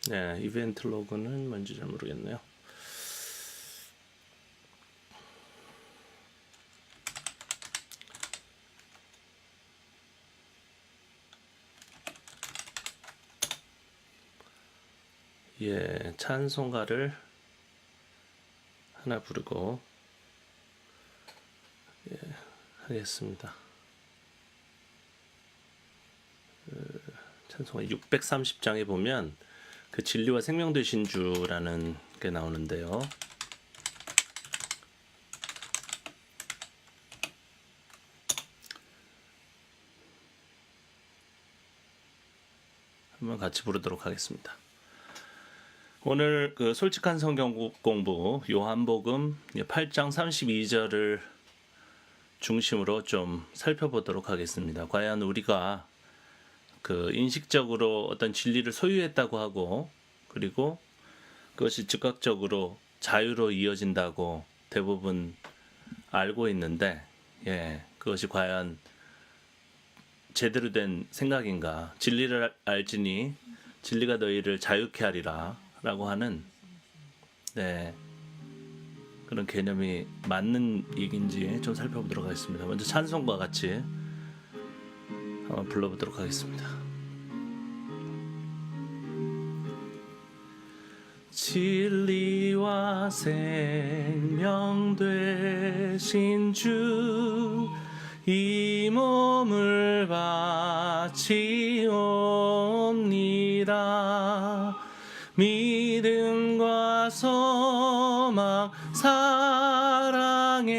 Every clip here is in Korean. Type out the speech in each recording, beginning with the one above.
네, 이벤트 로그는 뭔지 잘 모르겠네요. 예, 찬송가를 하나 부르고 하겠습니다. 찬송가 630장에 보면 그 진리와 생명 되신 주라는 게 나오는데요. 한번 같이 부르도록 하겠습니다. 오늘 그 솔직한 성경 공부 요한복음 8장 32절을 중심으로 좀 살펴보도록 하겠습니다. 과연 우리가 그 인식적으로 어떤 진리를 소유했다고 하고, 그리고 그것이 즉각적으로 자유로 이어진다고 대부분 알고 있는데, 그것이 과연 제대로 된 생각인가? 진리를 알지니 진리가 너희를 자유케 하리라 라고 하는 그런 개념이 맞는 얘기인지 좀 살펴보도록 하겠습니다. 먼저 찬송과 같이 한번 불러보도록 하겠습니다. 진리와 생명 되신 주, 이 몸을 바치옵니다. 믿음과 소망 사랑에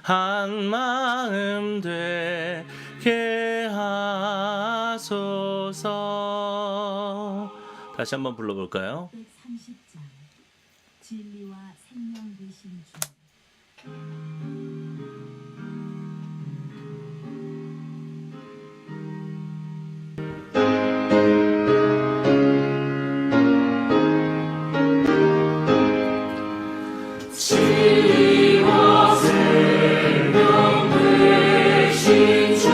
한 마음 되게 하소서. 다시 한번 불러볼까요? 130장 진리와 생명 되신 주. 진리와 생명 되신 주,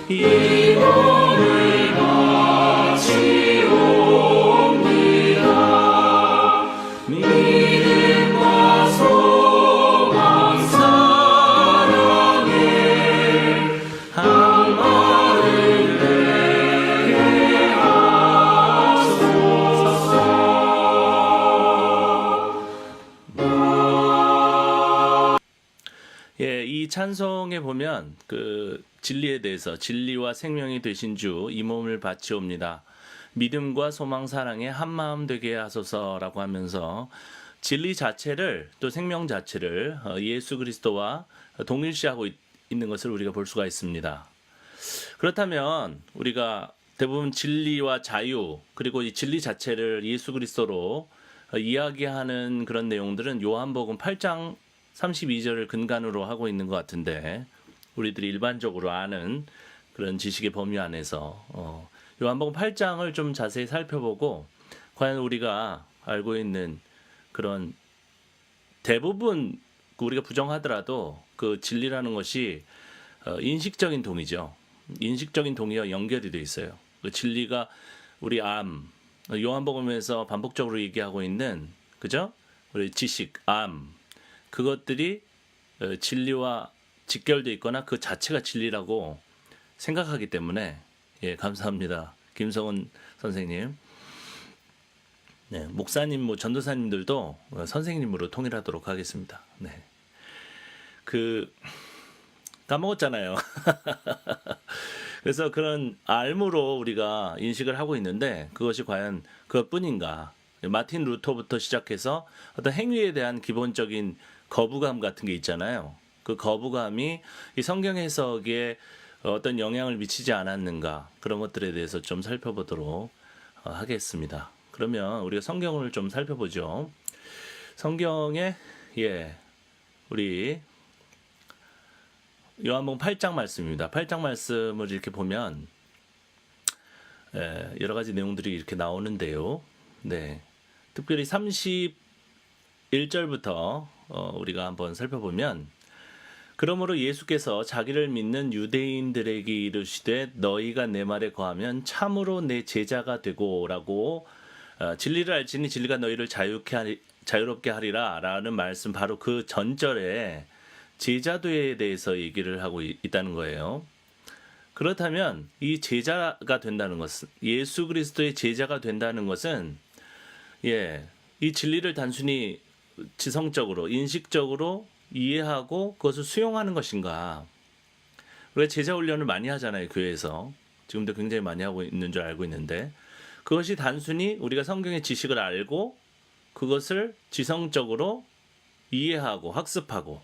이 몸을 바치옵니다. 믿음과 소망 사랑에 한 마음 되게 하소서. 이 찬송에 보면 그 진리에 대해서 진리와 생명이 되신 주, 이 몸을 바치옵니다. 믿음과 소망 사랑에 한 마음 되게 하소서라고 하면서 진리 자체를, 또 생명 자체를 예수 그리스도와 동일시하고 있는 것을 우리가 볼 수가 있습니다. 그렇다면 우리가 대부분 진리와 자유, 그리고 이 진리 자체를 예수 그리스도로 이야기하는 그런 내용들은 요한복음 8장 32절을 근간으로 하고 있는 것 같은데, 우리들이 일반적으로 아는 그런 지식의 범위 안에서 요한복음 8장을 좀 자세히 살펴보고, 과연 우리가 알고 있는 그런 대부분 우리가 부정하더라도 그 진리라는 것이 인식적인 동의죠. 인식적인 동의와 연결이 되어 있어요. 그 진리가 우리 요한복음에서 반복적으로 얘기하고 있는, 그죠? 우리 지식, 그것들이 진리와 직결되어 있거나 그 자체가 진리라고 생각하기 때문에, 감사합니다. 김성은 선생님. 네, 목사님, 전도사님들도 선생님으로 통일하도록 하겠습니다. 네. 까먹었잖아요. 그래서 그런 알무로 우리가 인식을 하고 있는데, 그것이 과연 그것뿐인가? 마틴 루터부터 시작해서 어떤 행위에 대한 기본적인 거부감 같은 게 있잖아요. 그 거부감이 이 성경 해석에 어떤 영향을 미치지 않았는가, 그런 것들에 대해서 좀 살펴보도록 하겠습니다. 그러면 우리가 성경을 좀 살펴보죠. 성경에 우리 요한복음 8장 말씀입니다. 8장 말씀을 이렇게 보면 여러 가지 내용들이 이렇게 나오는데요. 특별히 31절부터 우리가 한번 살펴보면, 그러므로 예수께서 자기를 믿는 유대인들에게 이르시되 너희가 내 말에 거하면 참으로 내 제자가 되고라고 진리를 알지니 진리가 너희를 자유롭게 하리라 라는 말씀 바로 그 전절에 제자도에 대해서 얘기를 하고 있다는 거예요. 그렇다면 이 제자가 된다는 것은 예수 그리스도의 제자가 된다는 것은 이 진리를 단순히 지성적으로 인식적으로 이해하고 그것을 수용하는 것인가? 우리가 제자 훈련을 많이 하잖아요, 교회에서. 지금도 굉장히 많이 하고 있는 줄 알고 있는데 그것이 단순히 우리가 성경의 지식을 알고 그것을 지성적으로 이해하고 학습하고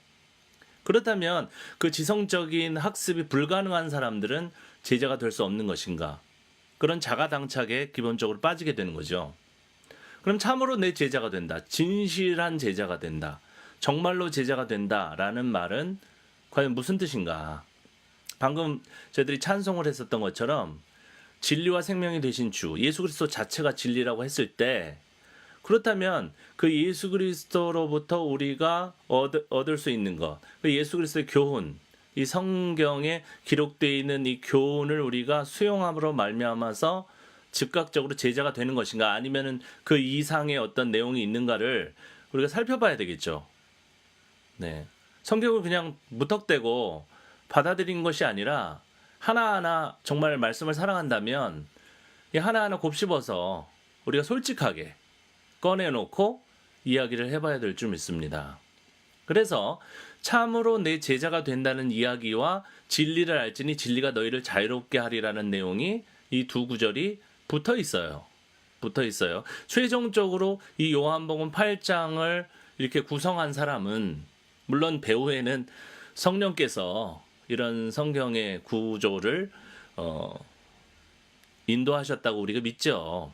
그렇다면 그 지성적인 학습이 불가능한 사람들은 제자가 될 수 없는 것인가? 그런 자가당착에 기본적으로 빠지게 되는 거죠. 그럼 참으로 내 제자가 된다. 진실한 제자가 된다. 정말로 제자가 된다라는 말은 과연 무슨 뜻인가? 방금 저희들이 찬송을 했었던 것처럼 진리와 생명이 되신 주, 예수 그리스도 자체가 진리라고 했을 때 그렇다면 그 예수 그리스도로부터 우리가 얻을 수 있는 것, 그 예수 그리스도의 교훈, 이 성경에 기록되어 있는 이 교훈을 우리가 수용함으로 말미암아서 즉각적으로 제자가 되는 것인가 아니면은 그 이상의 어떤 내용이 있는가를 우리가 살펴봐야 되겠죠. 네. 성경을 그냥 무턱대고 받아들인 것이 아니라 하나하나 정말 말씀을 사랑한다면 이 하나하나 곱씹어서 우리가 솔직하게 꺼내놓고 이야기를 해봐야 될 줄 믿습니다. 그래서 참으로 내 제자가 된다는 이야기와 진리를 알지니 진리가 너희를 자유롭게 하리라는 내용이 이 두 구절이 붙어 있어요. 최종적으로 이 요한복음 8장을 이렇게 구성한 사람은 물론 배후에는 성령께서 이런 성경의 구조를 인도하셨다고 우리가 믿죠.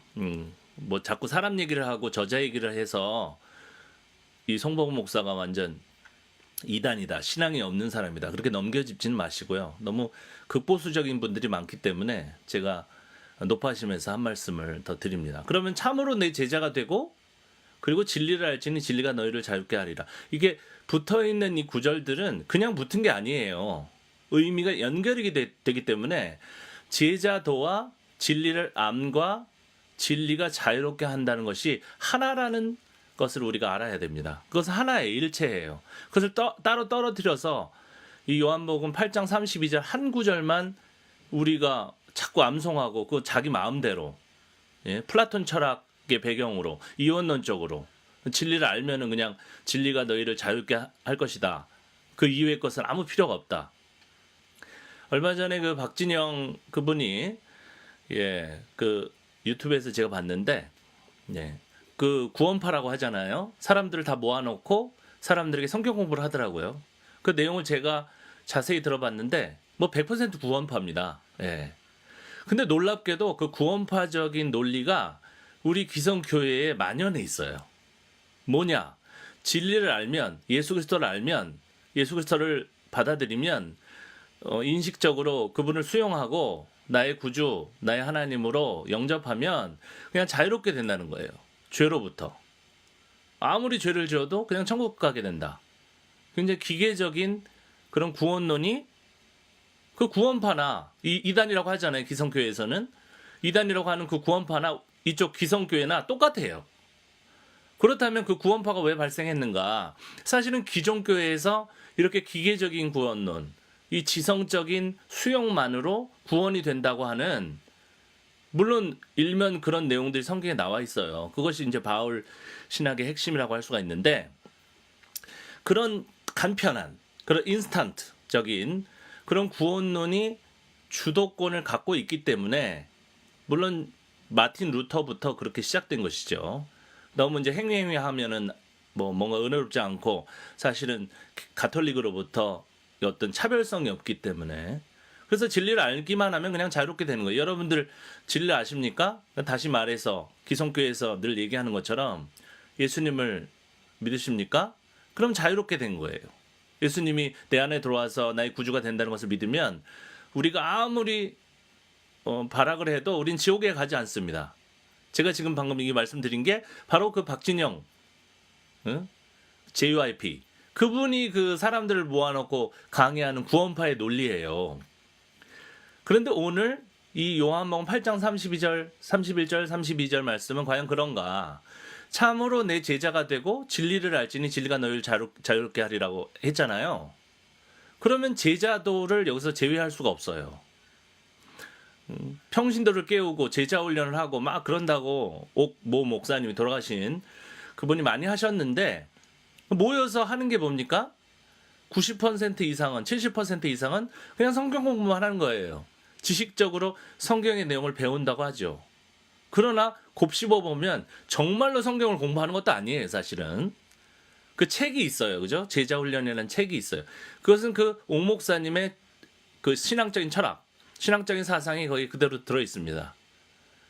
뭐 자꾸 사람 얘기를 하고 저자 얘기를 해서 이 송복음 목사가 완전 이단이다, 신앙이 없는 사람이다 그렇게 넘겨짚지는 마시고요. 너무 극보수적인 분들이 많기 때문에 제가 높아심에서 한 말씀을 더 드립니다. 그러면 참으로 내 제자가 되고 그리고 진리를 알지니 진리가 너희를 자유롭게 하리라. 이게 붙어있는 이 구절들은 그냥 붙은 게 아니에요. 의미가 연결이 되기 때문에 제자도와 진리를 암과 진리가 자유롭게 한다는 것이 하나라는 것을 우리가 알아야 됩니다. 그것은 하나의 일체예요. 그것을 따로 떨어뜨려서 이 요한복음 8장 32절 한 구절만 우리가 자꾸 암송하고 그 자기 마음대로 플라톤 철학의 배경으로 이원론적으로 진리를 알면은 그냥 진리가 너희를 자유롭게 할 것이다. 그 이외의 것은 아무 필요가 없다. 얼마 전에 그 박진영 그분이 그 유튜브에서 제가 봤는데 그 구원파라고 하잖아요. 사람들을 다 모아놓고 사람들에게 성경 공부를 하더라고요. 그 내용을 제가 자세히 들어봤는데 뭐 100% 구원파입니다. 근데 놀랍게도 그 구원파적인 논리가 우리 기성교회에 만연해 있어요. 뭐냐? 진리를 알면, 예수 그리스도를 알면, 예수 그리스도를 받아들이면 인식적으로 그분을 수용하고 나의 구주, 나의 하나님으로 영접하면 그냥 자유롭게 된다는 거예요. 죄로부터. 아무리 죄를 지어도 그냥 천국 가게 된다. 굉장히 기계적인 그런 구원론이 그 구원파나 이단이라고 하잖아요. 기성교회에서는. 이단이라고 하는 그 구원파나 이쪽 기성교회나 똑같아요. 그렇다면 그 구원파가 왜 발생했는가? 사실은 기존 교회에서 이렇게 기계적인 구원론, 이 지성적인 수용만으로 구원이 된다고 하는 물론 일면 그런 내용들이 성경에 나와 있어요. 그것이 이제 바울 신학의 핵심이라고 할 수가 있는데 그런 간편한, 그런 인스턴트적인 그런 구원론이 주도권을 갖고 있기 때문에 물론 마틴 루터부터 그렇게 시작된 것이죠. 너무 이제 행위하면은 뭔가 은혜롭지 않고 사실은 가톨릭으로부터 어떤 차별성이 없기 때문에 그래서 진리를 알기만 하면 그냥 자유롭게 되는 거예요. 여러분들 진리를 아십니까? 다시 말해서 기성교회에서 늘 얘기하는 것처럼 예수님을 믿으십니까? 그럼 자유롭게 된 거예요. 예수님이 내 안에 들어와서 나의 구주가 된다는 것을 믿으면 우리가 아무리 발악을 해도 우린 지옥에 가지 않습니다. 제가 지금 방금 이 말씀드린 게 바로 그 박진영 JYP 그분이 그 사람들을 모아놓고 강의하는 구원파의 논리예요. 그런데 오늘 이 요한복음 8장 32절, 31절, 32절 말씀은 과연 그런가? 참으로 내 제자가 되고 진리를 알지니 진리가 너희를 자유롭게 하리라고 했잖아요. 그러면 제자도를 여기서 제외할 수가 없어요. 평신도를 깨우고 제자 훈련을 하고 막 그런다고 모 목사님이 돌아가신 그분이 많이 하셨는데 모여서 하는 게 뭡니까? 90% 이상은 70% 이상은 그냥 성경 공부만 하는 거예요. 지식적으로 성경의 내용을 배운다고 하죠. 그러나 곱씹어 보면 정말로 성경을 공부하는 것도 아니에요, 사실은. 그 책이 있어요. 그죠? 제자 훈련이라는 책이 있어요. 그것은 그 옥 목사님의 그 신앙적인 철학, 신앙적인 사상이 거기 그대로 들어 있습니다.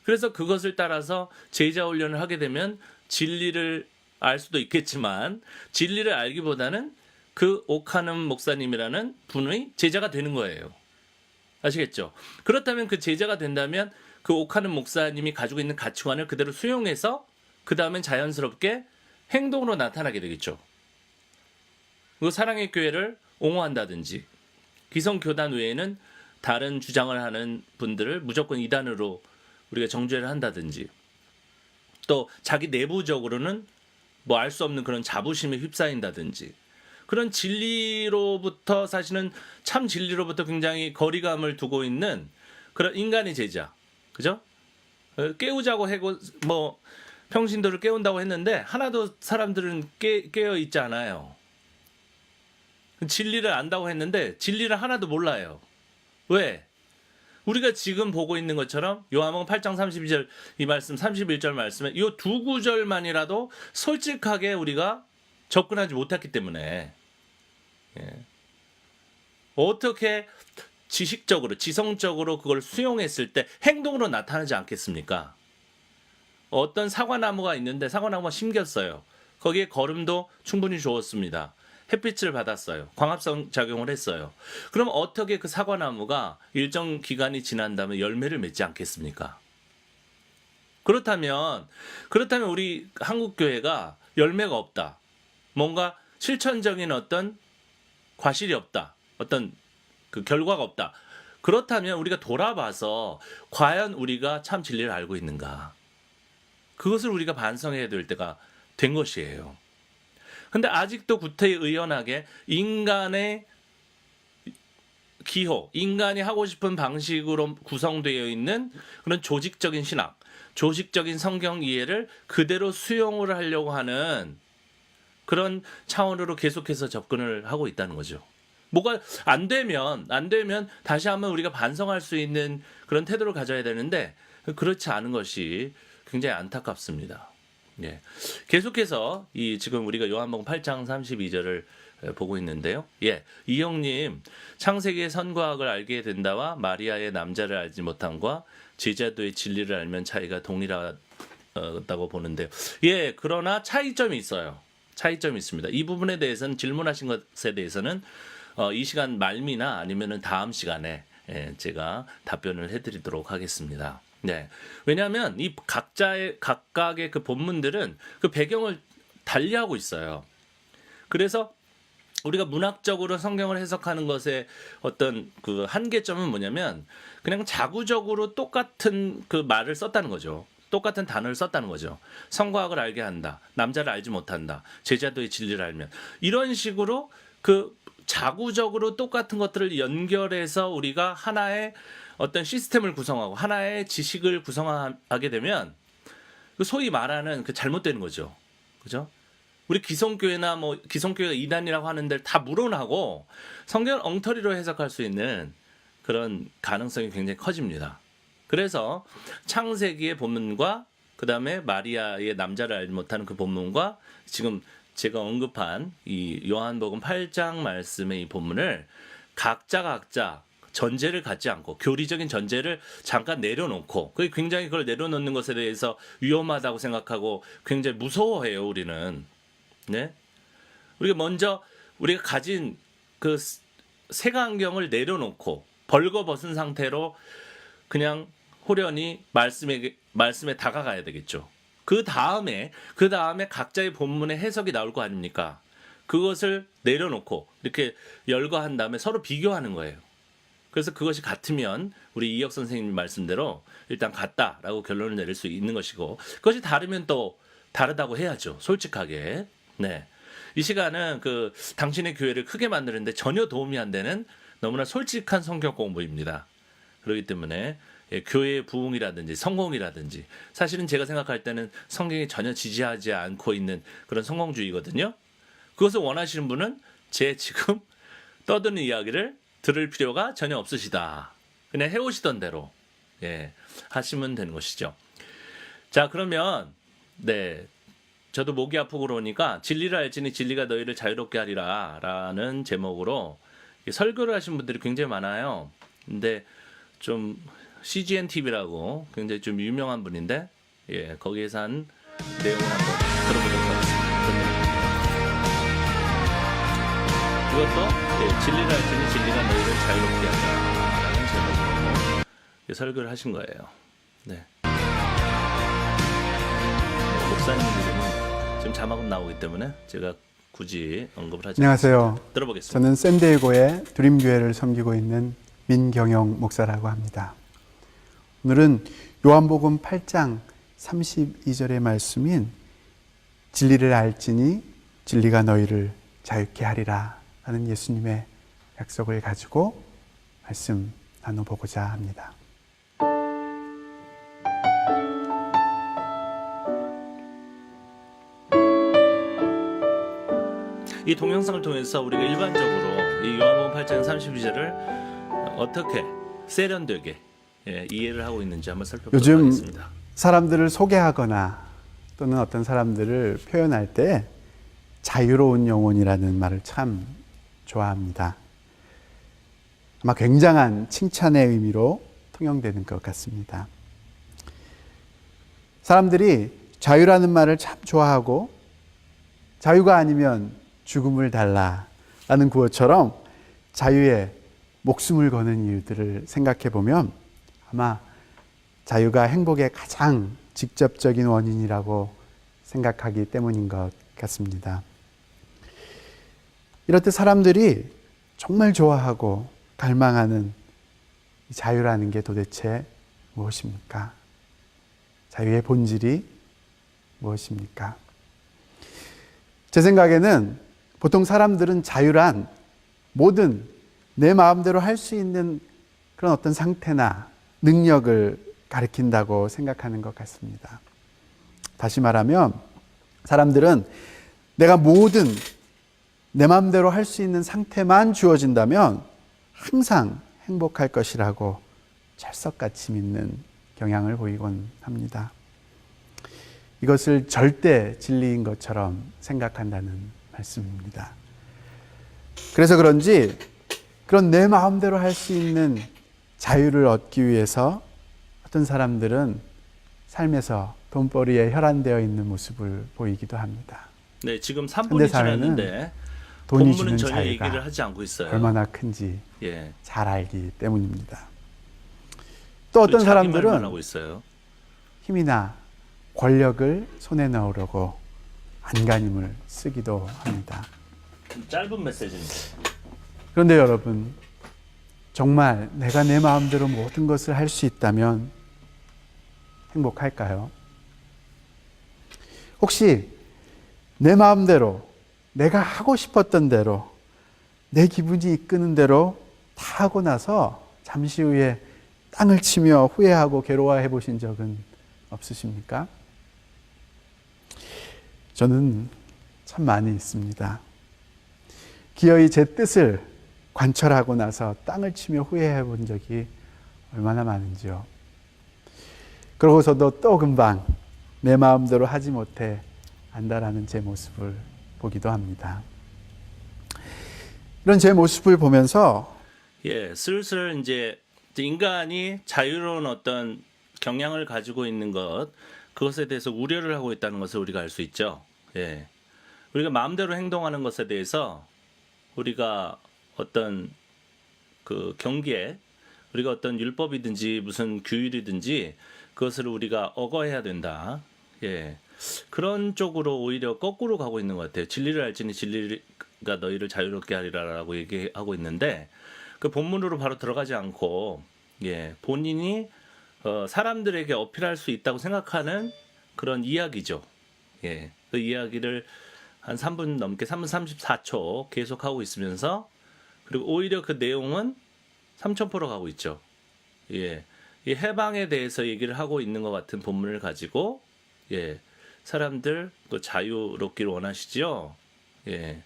그래서 그것을 따라서 제자 훈련을 하게 되면 진리를 알 수도 있겠지만 진리를 알기보다는 그 옥하는 목사님이라는 분의 제자가 되는 거예요. 아시겠죠? 그렇다면 그 제자가 된다면 그 옥하는 목사님이 가지고 있는 가치관을 그대로 수용해서 그 다음엔 자연스럽게 행동으로 나타나게 되겠죠. 그 사랑의 교회를 옹호한다든지 기성교단 외에는 다른 주장을 하는 분들을 무조건 이단으로 우리가 정죄를 한다든지 또 자기 내부적으로는 뭐 알 수 없는 그런 자부심에 휩싸인다든지 그런 진리로부터 사실은 참 진리로부터 굉장히 거리감을 두고 있는 그런 인간의 제자, 그죠? 깨우자고 하고 뭐 평신도를 깨운다고 했는데 하나도 사람들은 깨어 있지 않아요. 진리를 안다고 했는데 진리를 하나도 몰라요. 왜? 우리가 지금 보고 있는 것처럼 요한복음 8장 32절 이 말씀 31절 말씀에 이 두 구절만이라도 솔직하게 우리가 접근하지 못했기 때문에 어떻게 지식적으로 지성적으로 그걸 수용했을 때 행동으로 나타나지 않겠습니까? 어떤 사과나무가 있는데 사과나무가 심겼어요. 거기에 거름도 충분히 좋았습니다. 햇빛을 받았어요. 광합성 작용을 했어요. 그럼 어떻게 그 사과나무가 일정 기간이 지난 다음에 열매를 맺지 않겠습니까? 그렇다면 우리 한국교회가 열매가 없다. 뭔가 실천적인 어떤 과실이 없다. 어떤 그 결과가 없다. 그렇다면 우리가 돌아봐서 과연 우리가 참 진리를 알고 있는가? 그것을 우리가 반성해야 될 때가 된 것이에요. 근데 아직도 구태의연하게 인간의 기호, 인간이 하고 싶은 방식으로 구성되어 있는 그런 조직적인 신학, 조직적인 성경 이해를 그대로 수용을 하려고 하는 그런 차원으로 계속해서 접근을 하고 있다는 거죠. 뭐가 안 되면 다시 한번 우리가 반성할 수 있는 그런 태도를 가져야 되는데 그렇지 않은 것이 굉장히 안타깝습니다. 예. 계속해서 지금 우리가 요한복음 8장 32절을 보고 있는데요. 예. 이형님, 창세기의 선과학을 알게 된다와 마리아의 남자를 알지 못함과 제자도의 진리를 알면 차이가 동일하다고 보는데요. 예. 그러나 차이점이 있어요. 차이점이 있습니다. 이 부분에 대해서는 질문하신 것에 대해서는 이 시간 말미나 아니면은 다음 시간에 제가 답변을 해드리도록 하겠습니다. 네. 왜냐하면 이 각각의 그 본문들은 그 배경을 달리하고 있어요. 그래서 우리가 문학적으로 성경을 해석하는 것의 어떤 그 한계점은 뭐냐면 그냥 자구적으로 똑같은 그 말을 썼다는 거죠. 똑같은 단어를 썼다는 거죠. 성과학을 알게 한다. 남자를 알지 못한다. 제자도의 진리를 알면. 이런 식으로 그 자구적으로 똑같은 것들을 연결해서 우리가 하나의 어떤 시스템을 구성하고 하나의 지식을 구성하게 되면 소위 말하는 그 잘못되는 거죠. 그죠? 우리 기성교회나 뭐 기성교회가 이단이라고 하는 데를 다 물어나고 성경을 엉터리로 해석할 수 있는 그런 가능성이 굉장히 커집니다. 그래서 창세기의 본문과 그 다음에 마리아의 남자를 알지 못하는 그 본문과 지금 제가 언급한 이 요한복음 8장 말씀의 이 본문을 각자 전제를 갖지 않고 교리적인 전제를 잠깐 내려놓고 그게 굉장히 그걸 내려놓는 것에 대해서 위험하다고 생각하고 굉장히 무서워해요. 우리는. 네? 우리가 먼저 우리가 가진 그 색안경을 내려놓고 벌거벗은 상태로 그냥 호련히 말씀에 다가가야 되겠죠. 그 다음에 각자의 본문의 해석이 나올 거 아닙니까? 그것을 내려놓고 이렇게 열거한 다음에 서로 비교하는 거예요. 그래서 그것이 같으면 우리 이혁 선생님 말씀대로 일단 같다라고 결론을 내릴 수 있는 것이고, 그것이 다르면 또 다르다고 해야죠. 솔직하게. 네. 이 시간은 그 당신의 교회를 크게 만드는데 전혀 도움이 안 되는 너무나 솔직한 성경 공부입니다. 그렇기 때문에 교회의 부흥이라든지 성공이라든지, 사실은 제가 생각할 때는 성경이 전혀 지지하지 않고 있는 그런 성공주의거든요. 그것을 원하시는 분은 제 지금 떠드는 이야기를 들을 필요가 전혀 없으시다. 그냥 해오시던 대로 하시면 되는 것이죠. 자, 그러면 저도 목이 아프고 그러니까 진리를 알지니 진리가 너희를 자유롭게 하리라 라는 제목으로 설교를 하신 분들이 굉장히 많아요. 근데 좀 CGN TV라고 굉장히 좀 유명한 분인데, 거기에서 한 내용을 한번 들어보도록 하겠습니다. 그것도 진리를 알지니 진리가 너희를 자유롭게 하리라는 제목으로 설교를 하신 거예요. 네. 목사님 이름은 지금 자막은 나오기 때문에 제가 굳이 언급을 하지 안녕하세요. 않습니다. 들어보겠습니다. 저는 샌디에고의 드림교회를 섬기고 있는 민경영 목사라고 합니다. 오늘은 요한복음 8장 32절의 말씀인 진리를 알지니 진리가 너희를 자유케 하리라 라는 예수님의 약속을 가지고 말씀 나눠보고자 합니다. 이 동영상을 통해서 우리가 일반적으로 이 요한복음 8장 32절을 어떻게 세련되게 이해를 하고 있는지 한번 살펴보도록 요즘 하겠습니다. 사람들을 소개하거나 또는 어떤 사람들을 표현할 때 자유로운 영혼이라는 말을 참 좋아합니다. 아마 굉장한 칭찬의 의미로 통용되는 것 같습니다. 사람들이 자유라는 말을 참 좋아하고, 자유가 아니면 죽음을 달라라는 구호처럼 자유에 목숨을 거는 이유들을 생각해 보면 아마 자유가 행복의 가장 직접적인 원인이라고 생각하기 때문인 것 같습니다. 이럴 때 사람들이 정말 좋아하고 갈망하는 이 자유라는 게 도대체 무엇입니까? 자유의 본질이 무엇입니까? 제 생각에는 보통 사람들은 자유란 뭐든 내 마음대로 할 수 있는 그런 어떤 상태나 능력을 가리킨다고 생각하는 것 같습니다. 다시 말하면 사람들은 내가 뭐든 내 마음대로 할 수 있는 상태만 주어진다면 항상 행복할 것이라고 철석같이 믿는 경향을 보이곤 합니다. 이것을 절대 진리인 것처럼 생각한다는 말씀입니다. 그래서 그런지 그런 내 마음대로 할 수 있는 자유를 얻기 위해서 어떤 사람들은 삶에서 돈벌이에 혈안되어 있는 모습을 보이기도 합니다. 네, 지금 3분이 현대 사회는 지났는데 돈이 본문은 주는 전혀 자유가 얘기를 하지 않고 있어요. 얼마나 큰지 예. 잘 알기 때문입니다. 또 어떤 자기 말만 사람들은 하고 있어요. 힘이나 권력을 손에 넣으려고 안간힘을 쓰기도 합니다. 짧은 메시지입니다. 그런데 여러분, 정말 내가 내 마음대로 모든 것을 할 수 있다면 행복할까요? 혹시 내 마음대로, 내가 하고 싶었던 대로, 내 기분이 이끄는 대로 다 하고 나서 잠시 후에 땅을 치며 후회하고 괴로워해 보신 적은 없으십니까? 저는 참 많이 있습니다. 기어이 제 뜻을 관철하고 나서 땅을 치며 후회해 본 적이 얼마나 많은지요. 그러고서도 또 금방 내 마음대로 하지 못해 안다라는 제 모습을 보기도 합니다. 이런 제 모습을 보면서 슬슬 이제 인간이 자유로운 어떤 경향을 가지고 있는 것, 그것에 대해서 우려를 하고 있다는 것을 우리가 알 수 있죠. 우리가 마음대로 행동하는 것에 대해서 우리가 어떤 그 경계에, 우리가 어떤 율법이든지 무슨 규율이든지 그것을 우리가 어거해야 된다. 예. 그런 쪽으로 오히려 거꾸로 가고 있는 것 같아요. 진리를 알지니 진리가 너희를 자유롭게 하리라라고 얘기하고 있는데 그 본문으로 바로 들어가지 않고 예, 본인이 사람들에게 어필할 수 있다고 생각하는 그런 이야기죠. 예. 그 이야기를 한 3분 넘게 3분 34초 계속하고 있으면서 그리고 오히려 그 내용은 3,000%로 가고 있죠. 예. 이 해방에 대해서 얘기를 하고 있는 것 같은 본문을 가지고 예. 사람들 또 자유롭기를 원하시죠? 예.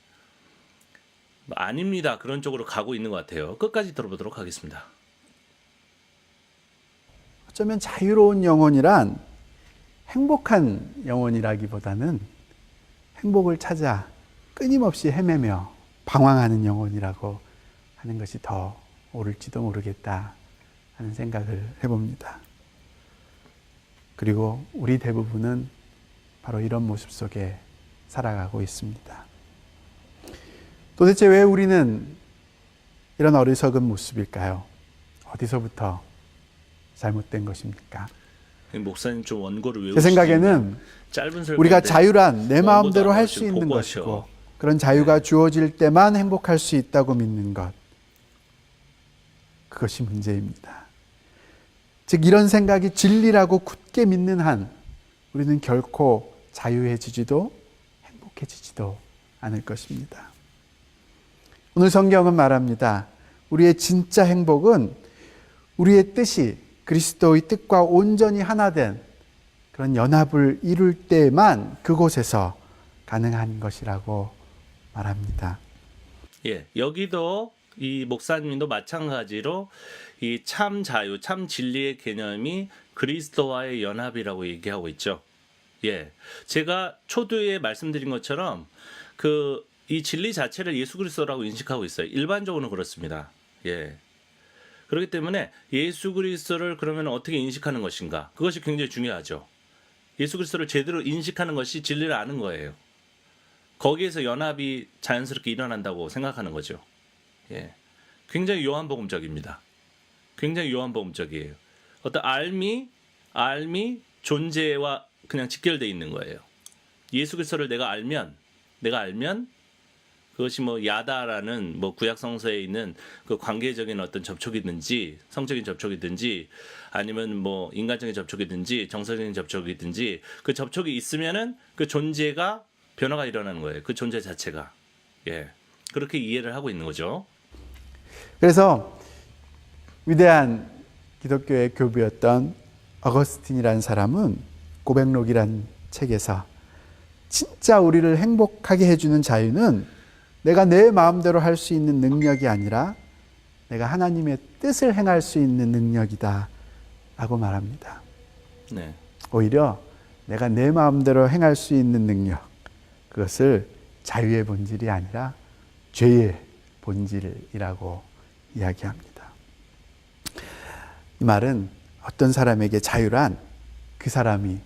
아닙니다. 그런 쪽으로 가고 있는 것 같아요. 끝까지 들어보도록 하겠습니다. 어쩌면 자유로운 영혼이란 행복한 영혼이라기보다는 행복을 찾아 끊임없이 헤매며 방황하는 영혼이라고 하는 것이 더 옳을지도 모르겠다 하는 생각을 해봅니다. 그리고 우리 대부분은 바로 이런 모습 속에 살아가고 있습니다. 도대체 왜 우리는 이런 어리석은 모습일까요? 어디서부터 잘못된 것입니까? 목사님 좀 원고를 외우시죠. 제 생각에는 짧은 설명 우리가 자유란 내 원고도 마음대로 안 할 하시고 수 있는 보고하셔. 것이고 그런 자유가 주어질 때만 행복할 수 있다고 믿는 것. 그것이 문제입니다. 즉 이런 생각이 진리라고 굳게 믿는 한 우리는 결코 자유해지지도 행복해지지도 않을 것입니다. 오늘 성경은 말합니다. 우리의 진짜 행복은 우리의 뜻이 그리스도의 뜻과 온전히 하나 된 그런 연합을 이룰 때만 그곳에서 가능한 것이라고 말합니다. 예, 여기도 이 목사님도 마찬가지로 이 참 자유, 참 진리의 개념이 그리스도와의 연합이라고 얘기하고 있죠. 예, 제가 초두에 말씀드린 것처럼 이 진리 자체를 예수 그리스도라고 인식하고 있어요. 일반적으로는 그렇습니다. 예. 그렇기 때문에 예수 그리스도를 그러면 어떻게 인식하는 것인가? 그것이 굉장히 중요하죠. 예수 그리스도를 제대로 인식하는 것이 진리를 아는 거예요. 거기에서 연합이 자연스럽게 일어난다고 생각하는 거죠. 예. 굉장히 요한복음적입니다. 굉장히 요한복음적이에요. 어떤 알미 존재와 그냥 직결되어 있는 거예요. 예수 그리스도를 내가 알면 그것이 뭐 야다라는 뭐 구약 성서에 있는 그 관계적인 어떤 접촉이든지 성적인 접촉이든지 아니면 뭐 인간적인 접촉이든지 정서적인 접촉이든지 그 접촉이 있으면은 그 존재가 변화가 일어나는 거예요. 그 존재 자체가. 예. 그렇게 이해를 하고 있는 거죠. 그래서 위대한 기독교의 교부였던 어거스틴이라는 사람은 고백록이란 책에서 진짜 우리를 행복하게 해주는 자유는 내가 내 마음대로 할 수 있는 능력이 아니라 내가 하나님의 뜻을 행할 수 있는 능력이다 라고 말합니다. 네. 오히려 내가 내 마음대로 행할 수 있는 능력, 그것을 자유의 본질이 아니라 죄의 본질이라고 이야기합니다. 이 말은 어떤 사람에게 자유란 그 사람이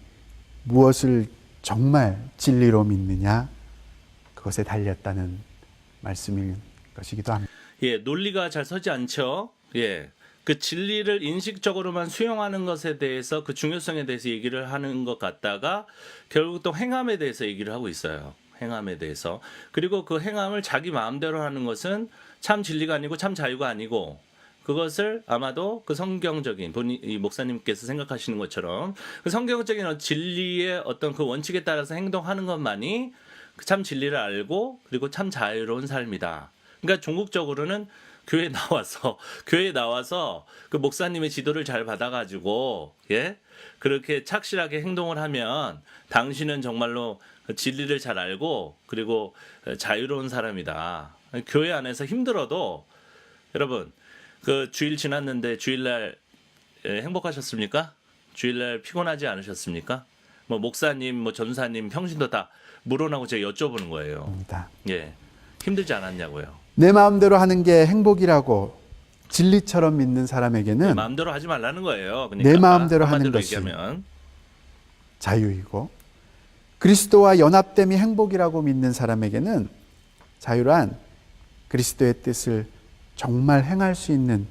무엇을 정말 진리로 믿느냐 그것에 달렸다는 말씀인 것이기도 합니다. 예, 논리가 잘 서지 않죠. 예. 그 진리를 인식적으로만 수용하는 것에 대해서 그 중요성에 대해서 얘기를 하는 것 같다가 결국 또 행함에 대해서 얘기를 하고 있어요. 행함에 대해서. 그리고 그 행함을 자기 마음대로 하는 것은 참 진리가 아니고 참 자유가 아니고 그것을 아마도 그 성경적인 이 목사님께서 생각하시는 것처럼 그 성경적인 진리의 어떤 그 원칙에 따라서 행동하는 것만이 참 진리를 알고 그리고 참 자유로운 삶이다. 그러니까 종국적으로는 교회에 나와서 그 목사님의 지도를 잘 받아가지고 예 그렇게 착실하게 행동을 하면 당신은 정말로 진리를 잘 알고 그리고 자유로운 사람이다. 교회 안에서 힘들어도 여러분 그 주일 지났는데 주일날 행복하셨습니까? 주일날 피곤하지 않으셨습니까? 뭐 목사님, 뭐 전사님, 평신도 다 물어나고 제가 여쭤보는 거예요. 예, 힘들지 않았냐고요. 내 마음대로 하는 게 행복이라고 진리처럼 믿는 사람에게는 마음대로 하지 말라는 거예요. 그러니까 내 마음대로 하는 것이 얘기하면. 자유이고 그리스도와 연합됨이 행복이라고 믿는 사람에게는 자유란 그리스도의 뜻을 정말 행할 수 있는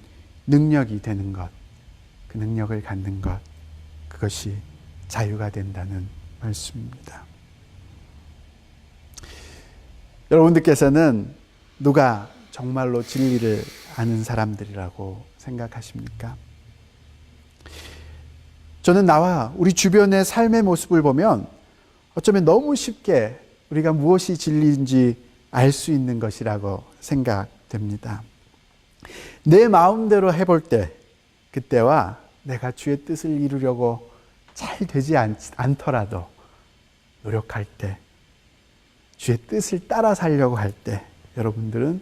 능력이 되는 것, 그 능력을 갖는 것, 그것이 자유가 된다는 말씀입니다. 여러분들께서는 누가 정말로 진리를 아는 사람들이라고 생각하십니까? 저는 나와 우리 주변의 삶의 모습을 보면 어쩌면 너무 쉽게 우리가 무엇이 진리인지 알 수 있는 것이라고 생각됩니다. 내 마음대로 해볼 때, 그때와 내가 주의 뜻을 이루려고 잘 되지 않더라도 노력할 때, 주의 뜻을 따라 살려고 할 때, 여러분들은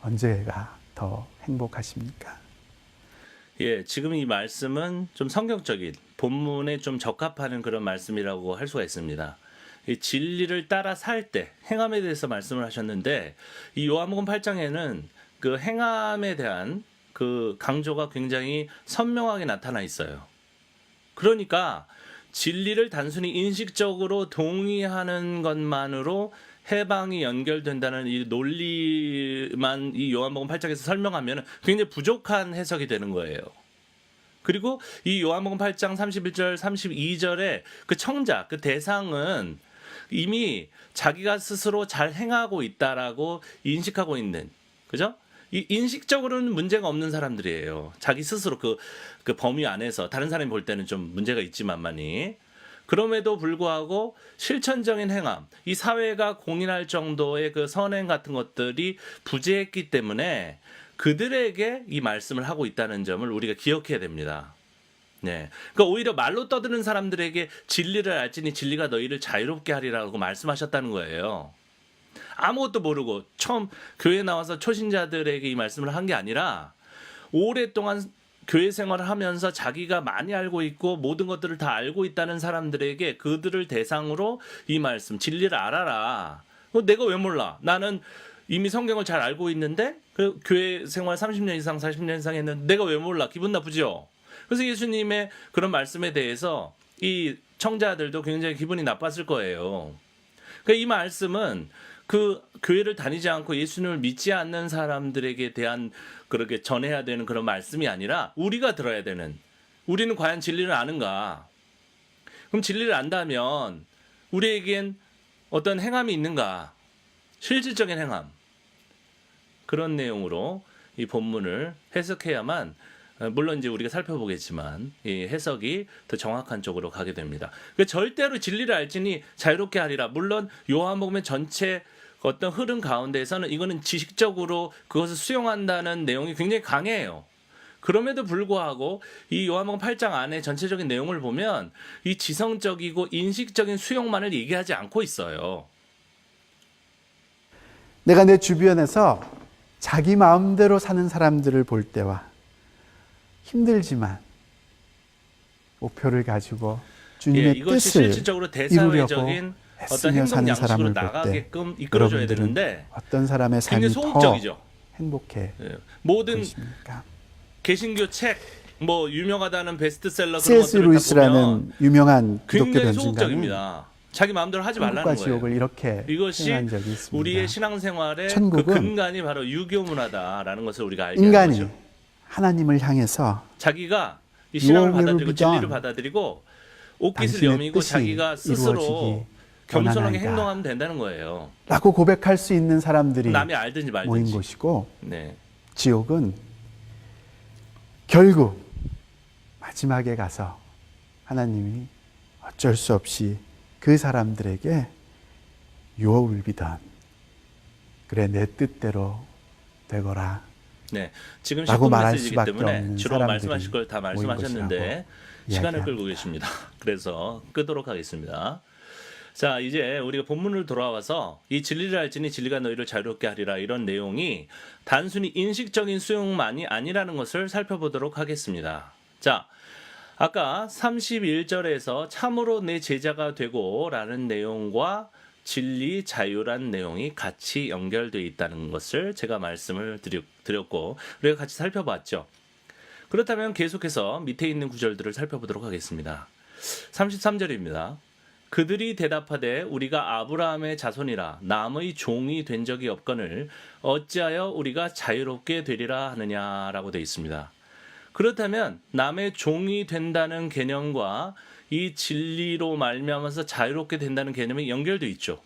언제가 더 행복하십니까? 예, 지금 이 말씀은 좀 성경적인 본문에 좀 적합하는 그런 말씀이라고 할 수가 있습니다. 이 진리를 따라 살 때 행함에 대해서 말씀을 하셨는데, 이 요한복음 8장에는 그 행함에 대한 그 강조가 굉장히 선명하게 나타나 있어요. 그러니까 진리를 단순히 인식적으로 동의하는 것만으로 해방이 연결된다는 이 논리만 이 요한복음 8장에서 설명하면 굉장히 부족한 해석이 되는 거예요. 그리고 이 요한복음 8장 31절 32절의 그 청자, 그 대상은 이미 자기가 스스로 잘 행하고 있다라고 인식하고 있는, 그죠? 이 인식적으로는 문제가 없는 사람들이에요. 자기 스스로 그 범위 안에서 다른 사람이 볼 때는 좀 문제가 있지만만이. 그럼에도 불구하고 실천적인 행함, 이 사회가 공인할 정도의 그 선행 같은 것들이 부재했기 때문에 그들에게 이 말씀을 하고 있다는 점을 우리가 기억해야 됩니다. 네. 그러니까 오히려 말로 떠드는 사람들에게 진리를 알지니 진리가 너희를 자유롭게 하리라고 말씀하셨다는 거예요. 아무것도 모르고 처음 교회 나와서 초신자들에게 이 말씀을 한 게 아니라 오랫동안 교회 생활을 하면서 자기가 많이 알고 있고 모든 것들을 다 알고 있다는 사람들에게 그들을 대상으로 이 말씀, 진리를 알아라. 내가 왜 몰라? 나는 이미 성경을 잘 알고 있는데 그 교회 생활 30년 이상 40년 이상 했는데 내가 왜 몰라? 기분 나쁘죠? 그래서 예수님의 그런 말씀에 대해서 이 청자들도 굉장히 기분이 나빴을 거예요. 그러니까 이 말씀은 그 교회를 다니지 않고 예수님을 믿지 않는 사람들에게 대한 그렇게 전해야 되는 그런 말씀이 아니라 우리가 들어야 되는, 우리는 과연 진리를 아는가? 그럼 진리를 안다면 우리에겐 어떤 행함이 있는가? 실질적인 행함. 그런 내용으로 이 본문을 해석해야만, 물론 이제 우리가 살펴보겠지만 이 해석이 더 정확한 쪽으로 가게 됩니다. 절대로 진리를 알지니 자유롭게 하리라. 물론 요한복음의 전체 어떤 흐름 가운데에서는 이거는 지식적으로 그것을 수용한다는 내용이 굉장히 강해요. 그럼에도 불구하고 이 요한복음 8장 안에 전체적인 내용을 보면 이 지성적이고 인식적인 수용만을 얘기하지 않고 있어요. 내가 내 주변에서 자기 마음대로 사는 사람들을 볼 때와 힘들지만 목표를 가지고 주님의 이것이 뜻을 실질적으로 이루려고 대사회적인 어떤 애쓰며 행동 사는 양식으로 사람을 볼 때 나가게끔 이끌어줘야 여러분들은 되는데 어떤 사람의 삶이 굉장히 더 소극적이죠. 행복해 모든 보이십니까? 개신교 책, 뭐 유명하다는 베스트셀러 그런 C.S. 것들을 다 보면 루이스라는 유명한 기독교 굉장히 변증가는 소극적입니다. 자기 마음대로 하지 천국과 말라는 거예요. 지옥을 이렇게 이것이 표현한 적이 있습니다. 우리의 신앙생활의 그 천국은 근간이 바로 유교 문화다라는 것을 우리가 알게 하는 인간이 거죠. 하나님을 향해서 자기가 이 신앙을 You will 받아들이고 be done. 진리를 받아들이고 옷깃을 당신의 여미고 뜻이 자기가 스스로 이루어지기 겸손하게 원하나이다. 행동하면 된다는 거예요. 라고 고백할 수 있는 사람들이 남이 알든지 모인 말든지. 곳이고, 네. 지옥은 결국 마지막에 가서 하나님이 어쩔 수 없이 그 사람들에게 You will be done. 그래 내 뜻대로 되거라. 네. 지금 라고 10분 말할 메시지이기 수밖에 때문에 없는 주로 사람들이 말씀하실 걸 다 모인 말씀하셨는데 것이라고 시간을 이야기합니다. 끌고 계십니다. 그래서 끄도록 하겠습니다. 자, 이제 우리가 본문을 돌아와서 이 진리를 알지니 진리가 너희를 자유롭게 하리라, 이런 내용이 단순히 인식적인 수용만이 아니라는 것을 살펴보도록 하겠습니다. 자, 아까 31절에서 참으로 내 제자가 되고 라는 내용과 진리, 자유란 내용이 같이 연결되어 있다는 것을 제가 말씀을 드렸고 우리가 같이 살펴봤죠. 그렇다면 계속해서 밑에 있는 구절들을 살펴보도록 하겠습니다. 33절입니다. 그들이 대답하되 우리가 아브라함의 자손이라 남의 종이 된 적이 없거늘 어찌하여 우리가 자유롭게 되리라 하느냐라고 되어 있습니다. 그렇다면 남의 종이 된다는 개념과 이 진리로 말미암아서 자유롭게 된다는 개념이 연결돼 있죠.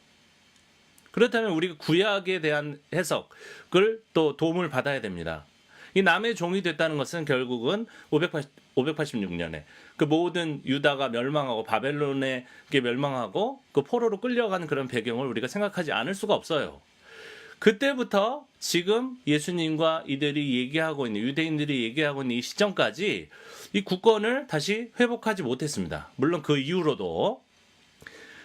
그렇다면 우리가 구약에 대한 해석을 또 도움을 받아야 됩니다. 이 남의 종이 됐다는 것은 결국은 586년에 그 모든 유다가 멸망하고 바벨론에게 멸망하고 그 포로로 끌려가는 그런 배경을 우리가 생각하지 않을 수가 없어요. 그때부터 지금 예수님과 이들이 얘기하고 있는 유대인들이 얘기하고 있는 이 시점까지 이 국권을 다시 회복하지 못했습니다. 물론 그 이후로도.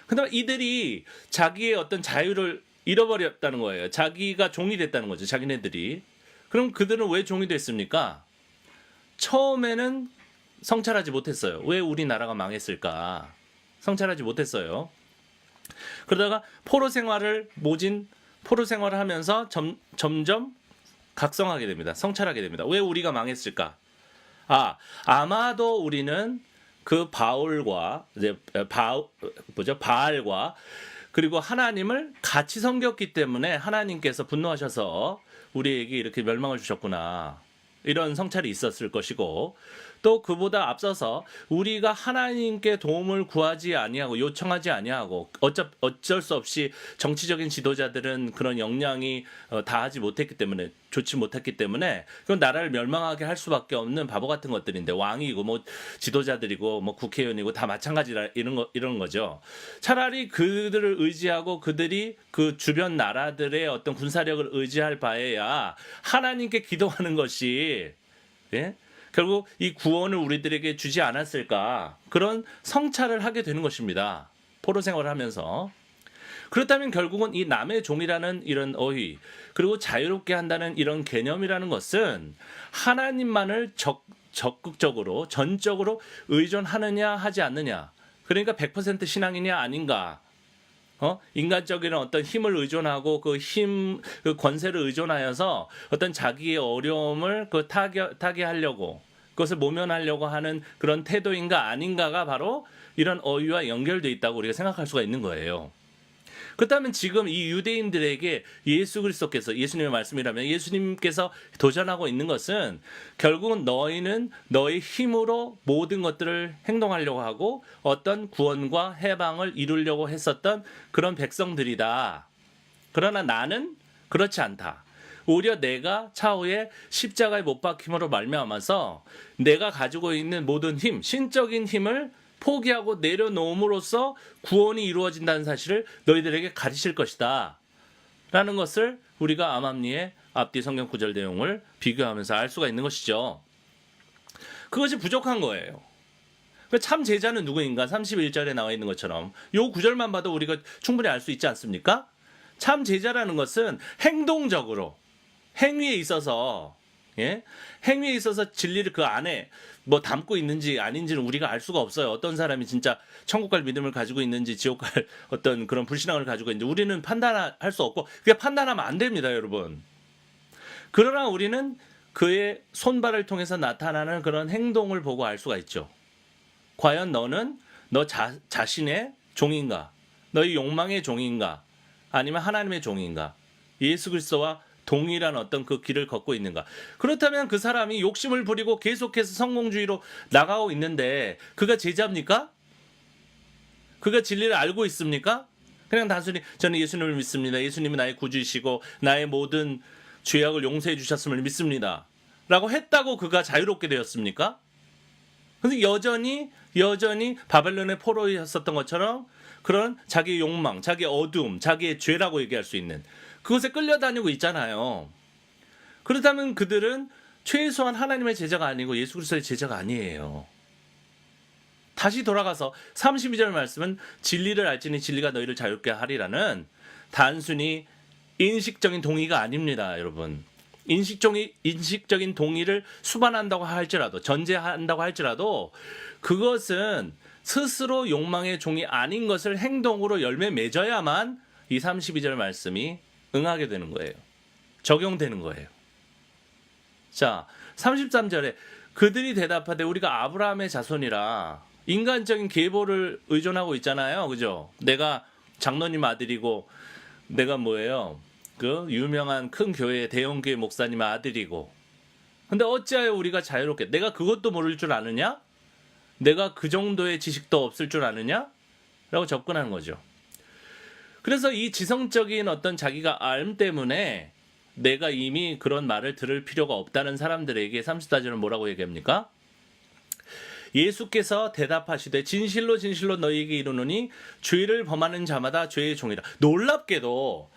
그다음에 이들이 자기의 어떤 자유를 잃어버렸다는 거예요. 자기가 종이 됐다는 거죠. 자기네들이. 그럼 그들은 왜 종이 됐습니까? 처음에는 성찰하지 못했어요. 왜 우리나라가 망했을까? 성찰하지 못했어요. 그러다가 포로 생활을 하면서 점점 각성하게 됩니다. 성찰하게 됩니다. 왜 우리가 망했을까? 아마도 우리는 그 바알과 그리고 하나님을 같이 섬겼기 때문에 하나님께서 분노하셔서 우리에게 이렇게 멸망을 주셨구나. 이런 성찰이 있었을 것이고, 또 그보다 앞서서 우리가 하나님께 도움을 구하지 아니하고 요청하지 아니하고 어쩔 수 없이 정치적인 지도자들은 그런 역량이 다하지 못했기 때문에, 좋지 못했기 때문에 그건 나라를 멸망하게 할 수밖에 없는 바보 같은 것들인데, 왕이고 뭐 지도자들이고 뭐 국회의원이고 다 마찬가지라 이런 거죠. 차라리 그들을 의지하고 그들이 그 주변 나라들의 어떤 군사력을 의지할 바에야 하나님께 기도하는 것이, 예? 결국 이 구원을 우리들에게 주지 않았을까, 그런 성찰을 하게 되는 것입니다. 포로 생활을 하면서. 그렇다면 결국은 이 남의 종이라는 이런 어휘, 그리고 자유롭게 한다는 이런 개념이라는 것은 하나님만을 적극적으로 전적으로 의존하느냐 하지 않느냐, 그러니까 100% 신앙이냐 아닌가, 인간적인 어떤 힘을 의존하고 그 권세를 의존하여서 어떤 자기의 어려움을 타개하려고, 그것을 모면하려고 하는 그런 태도인가 아닌가가 바로 이런 어휘와 연결되어 있다고 우리가 생각할 수가 있는 거예요. 그렇다면 지금 이 유대인들에게 예수 그리스도께서, 예수님의 말씀이라면 예수님께서 도전하고 있는 것은 결국은 너희는 너희 힘으로 모든 것들을 행동하려고 하고 어떤 구원과 해방을 이루려고 했었던 그런 백성들이다. 그러나 나는 그렇지 않다. 오히려 내가 차후에 십자가에 못 박힘으로 말미암아서 내가 가지고 있는 모든 힘, 신적인 힘을 포기하고 내려놓음으로써 구원이 이루어진다는 사실을 너희들에게 가르칠 것이다 라는 것을 우리가 암암리의 앞뒤 성경 구절 내용을 비교하면서 알 수가 있는 것이죠. 그것이 부족한 거예요. 참 제자는 누구인가? 31절에 나와 있는 것처럼 요 구절만 봐도 우리가 충분히 알 수 있지 않습니까? 참 제자라는 것은 행동적으로, 행위에 있어서, 행위에 있어서 진리를 그 안에 뭐 담고 있는지 아닌지는 우리가 알 수가 없어요. 어떤 사람이 진짜 천국 갈 믿음을 가지고 있는지 지옥 갈 어떤 그런 불신앙을 가지고 있는지 우리는 판단할 수 없고, 그게 판단하면 안 됩니다, 여러분. 그러나 우리는 그의 손발을 통해서 나타나는 그런 행동을 보고 알 수가 있죠. 과연 너는 너 자신의 종인가? 너의 욕망의 종인가? 아니면 하나님의 종인가? 예수 그리스도와 동일한 어떤 그 길을 걷고 있는가? 그렇다면 그 사람이 욕심을 부리고 계속해서 성공주의로 나가고 있는데 그가 제자입니까? 그가 진리를 알고 있습니까? 그냥 단순히 저는 예수님을 믿습니다. 예수님이 나의 구주이시고 나의 모든 죄악을 용서해 주셨음을 믿습니다 라고 했다고 그가 자유롭게 되었습니까? 근데 여전히 바벨론의 포로였었던 것처럼 그런 자기의 욕망, 자기의 어두움, 자기의 죄라고 얘기할 수 있는 그것에 끌려다니고 있잖아요. 그렇다면 그들은 최소한 하나님의 제자가 아니고 예수 그리스도의 제자가 아니에요. 다시 돌아가서 32절 말씀은 진리를 알지니 진리가 너희를 자유롭게 하리라는 단순히 인식적인 동의가 아닙니다, 여러분. 인식적인 동의를 수반한다고 할지라도, 전제한다고 할지라도 그것은 스스로 욕망의 종이 아닌 것을 행동으로 열매 맺어야만 이 32절 말씀이 응하게 되는 거예요. 적용되는 거예요. 자, 33절에 그들이 대답하되 우리가 아브라함의 자손이라, 인간적인 계보를 의존하고 있잖아요. 그죠? 내가 장로님 아들이고 내가 뭐예요? 그 유명한 큰 교회 대형교회 목사님 아들이고, 근데 어찌하여 우리가 자유롭게, 내가 그것도 모를 줄 아느냐? 내가 그 정도의 지식도 없을 줄 아느냐? 라고 접근하는 거죠. 그래서 이 지성적인 어떤 자기가 알 때문에 내가 이미 그런 말을 들을 필요가 없다는 사람들에게 30사절은 뭐라고 얘기합니까? 예수께서 대답하시되 진실로 진실로 너희에게 이르노니 죄를 범하는 자마다 죄의 종이라. 놀랍게도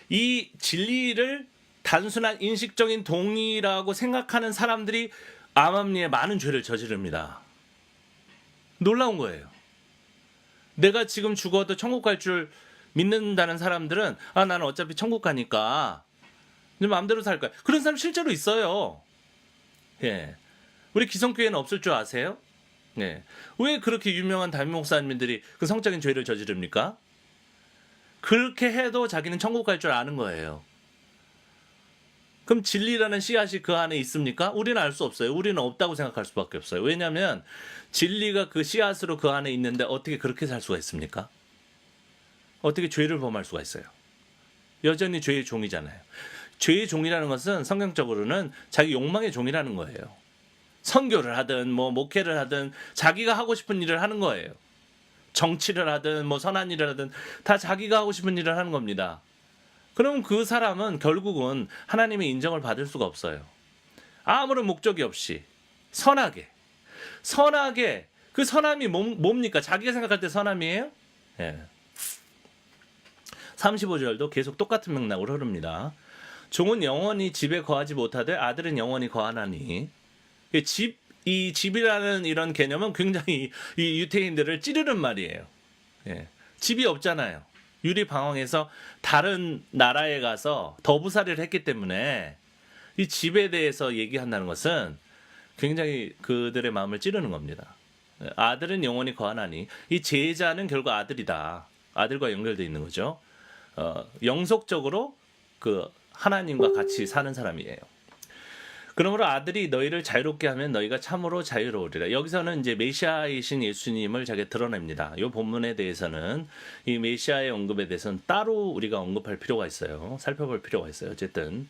이 진리를 단순한 인식적인 동의라고 생각하는 사람들이 암암리에 많은 죄를 저지릅니다. 놀라운 거예요. 내가 지금 죽어도 천국 갈 줄 믿는다는 사람들은 나는 어차피 천국 가니까 내 마음대로 살 거야. 그런 사람 실제로 있어요. 예. 우리 기성교회는 없을 줄 아세요? 네. 왜 그렇게 유명한 담임 목사님들이 그 성적인 죄를 저지릅니까? 그렇게 해도 자기는 천국 갈 줄 아는 거예요. 그럼 진리라는 씨앗이 그 안에 있습니까? 우리는 알 수 없어요. 우리는 없다고 생각할 수밖에 없어요. 왜냐하면 진리가 그 씨앗으로 그 안에 있는데 어떻게 그렇게 살 수가 있습니까? 어떻게 죄를 범할 수가 있어요? 여전히 죄의 종이잖아요. 죄의 종이라는 것은 성경적으로는 자기 욕망의 종이라는 거예요. 선교를 하든 뭐 목회를 하든 자기가 하고 싶은 일을 하는 거예요. 정치를 하든 뭐 선한 일을 하든 다 자기가 하고 싶은 일을 하는 겁니다. 그럼 그 사람은 결국은 하나님의 인정을 받을 수가 없어요. 아무런 목적이 없이 선하게 그 선함이 뭡니까? 자기가 생각할 때 선함이에요? 예. 35절도 계속 똑같은 맥락으로 흐릅니다. 종은 영원히 집에 거하지 못하되 아들은 영원히 거하나니. 이 집이라는 이런 개념은 굉장히 이 유태인들을 찌르는 말이에요. 예. 집이 없잖아요. 유리 방황해서 다른 나라에 가서 더부살이를 했기 때문에 이 집에 대해서 얘기한다는 것은 굉장히 그들의 마음을 찌르는 겁니다. 아들은 영원히 거하나니. 이 제자는 결국 아들이다. 아들과 연결되어 있는 거죠. 영속적으로 그 하나님과 같이 사는 사람이에요. 그러므로 아들이 너희를 자유롭게 하면 너희가 참으로 자유로우리라. 여기서는 이제 메시아이신 예수님을 자기가 드러냅니다. 이 본문에 대해서는 이 메시아의 언급에 대해서는 따로 우리가 언급할 필요가 있어요. 살펴볼 필요가 있어요. 어쨌든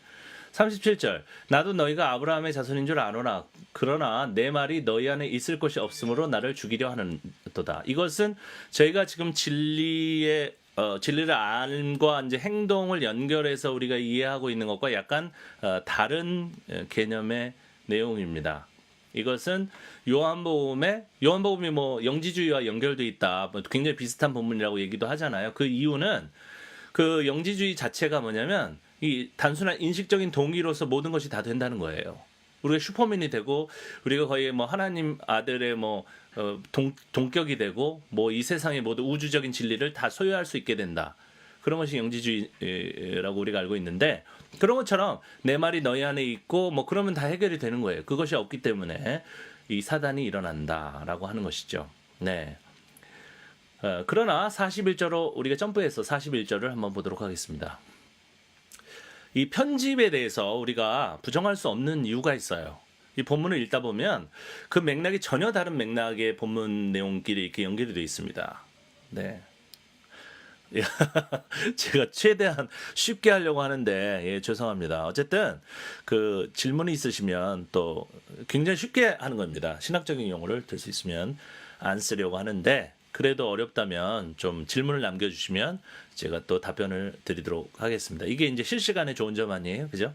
37절 나도 너희가 아브라함의 자손인 줄 아노라. 그러나 내 말이 너희 안에 있을 것이 없으므로 나를 죽이려 하는도다. 이것은 저희가 지금 진리를 알과 이제 행동을 연결해서 우리가 이해하고 있는 것과 약간 다른 개념의 내용입니다. 이것은 요한복음이 뭐 영지주의와 연결돼 있다. 굉장히 비슷한 본문이라고 얘기도 하잖아요. 그 이유는 그 영지주의 자체가 뭐냐면 이 단순한 인식적인 동의로서 모든 것이 다 된다는 거예요. 우리가 슈퍼맨이 되고 우리가 거의 뭐 하나님 아들의 뭐 동격이 되고 뭐 이 세상의 모든 우주적인 진리를 다 소유할 수 있게 된다. 그런 것이 영지주의라고 우리가 알고 있는데 그런 것처럼 내 말이 너희 안에 있고 뭐 그러면 다 해결이 되는 거예요. 그것이 없기 때문에 이 사단이 일어난다라고 하는 것이죠. 네. 그러나 41절로 우리가 점프해서 41절을 한번 보도록 하겠습니다. 이 편집에 대해서 우리가 부정할 수 없는 이유가 있어요. 이 본문을 읽다 보면 그 맥락이 전혀 다른 맥락의 본문 내용끼리 이렇게 연결이 되어 있습니다. 네. 제가 최대한 쉽게 하려고 하는데 죄송합니다. 어쨌든 그 질문이 있으시면 또 굉장히 쉽게 하는 겁니다. 신학적인 용어를 들 수 있으면 안 쓰려고 하는데 그래도 어렵다면 좀 질문을 남겨주시면 제가 또 답변을 드리도록 하겠습니다. 이게 이제 실시간에 좋은 점 아니에요? 그죠?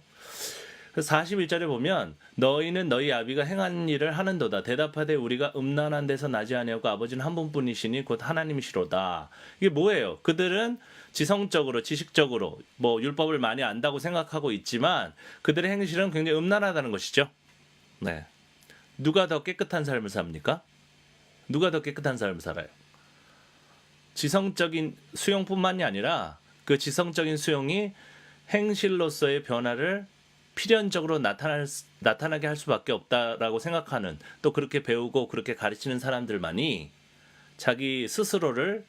41절에 보면 너희는 너희 아비가 행한 일을 하는도다. 대답하되 우리가 음란한 데서 나지 아니하고 아버지는 한 분뿐이시니 곧 하나님이시로다. 이게 뭐예요? 그들은 지성적으로 지식적으로 뭐 율법을 많이 안다고 생각하고 있지만 그들의 행실은 굉장히 음란하다는 것이죠. 네. 누가 더 깨끗한 삶을 삽니까? 누가 더 깨끗한 삶을 살아요? 지성적인 수용뿐만이 아니라 그 지성적인 수용이 행실로서의 변화를 필연적으로 나타나게 할 수밖에 없다라고 생각하는 또 그렇게 배우고 그렇게 가르치는 사람들만이 자기 스스로를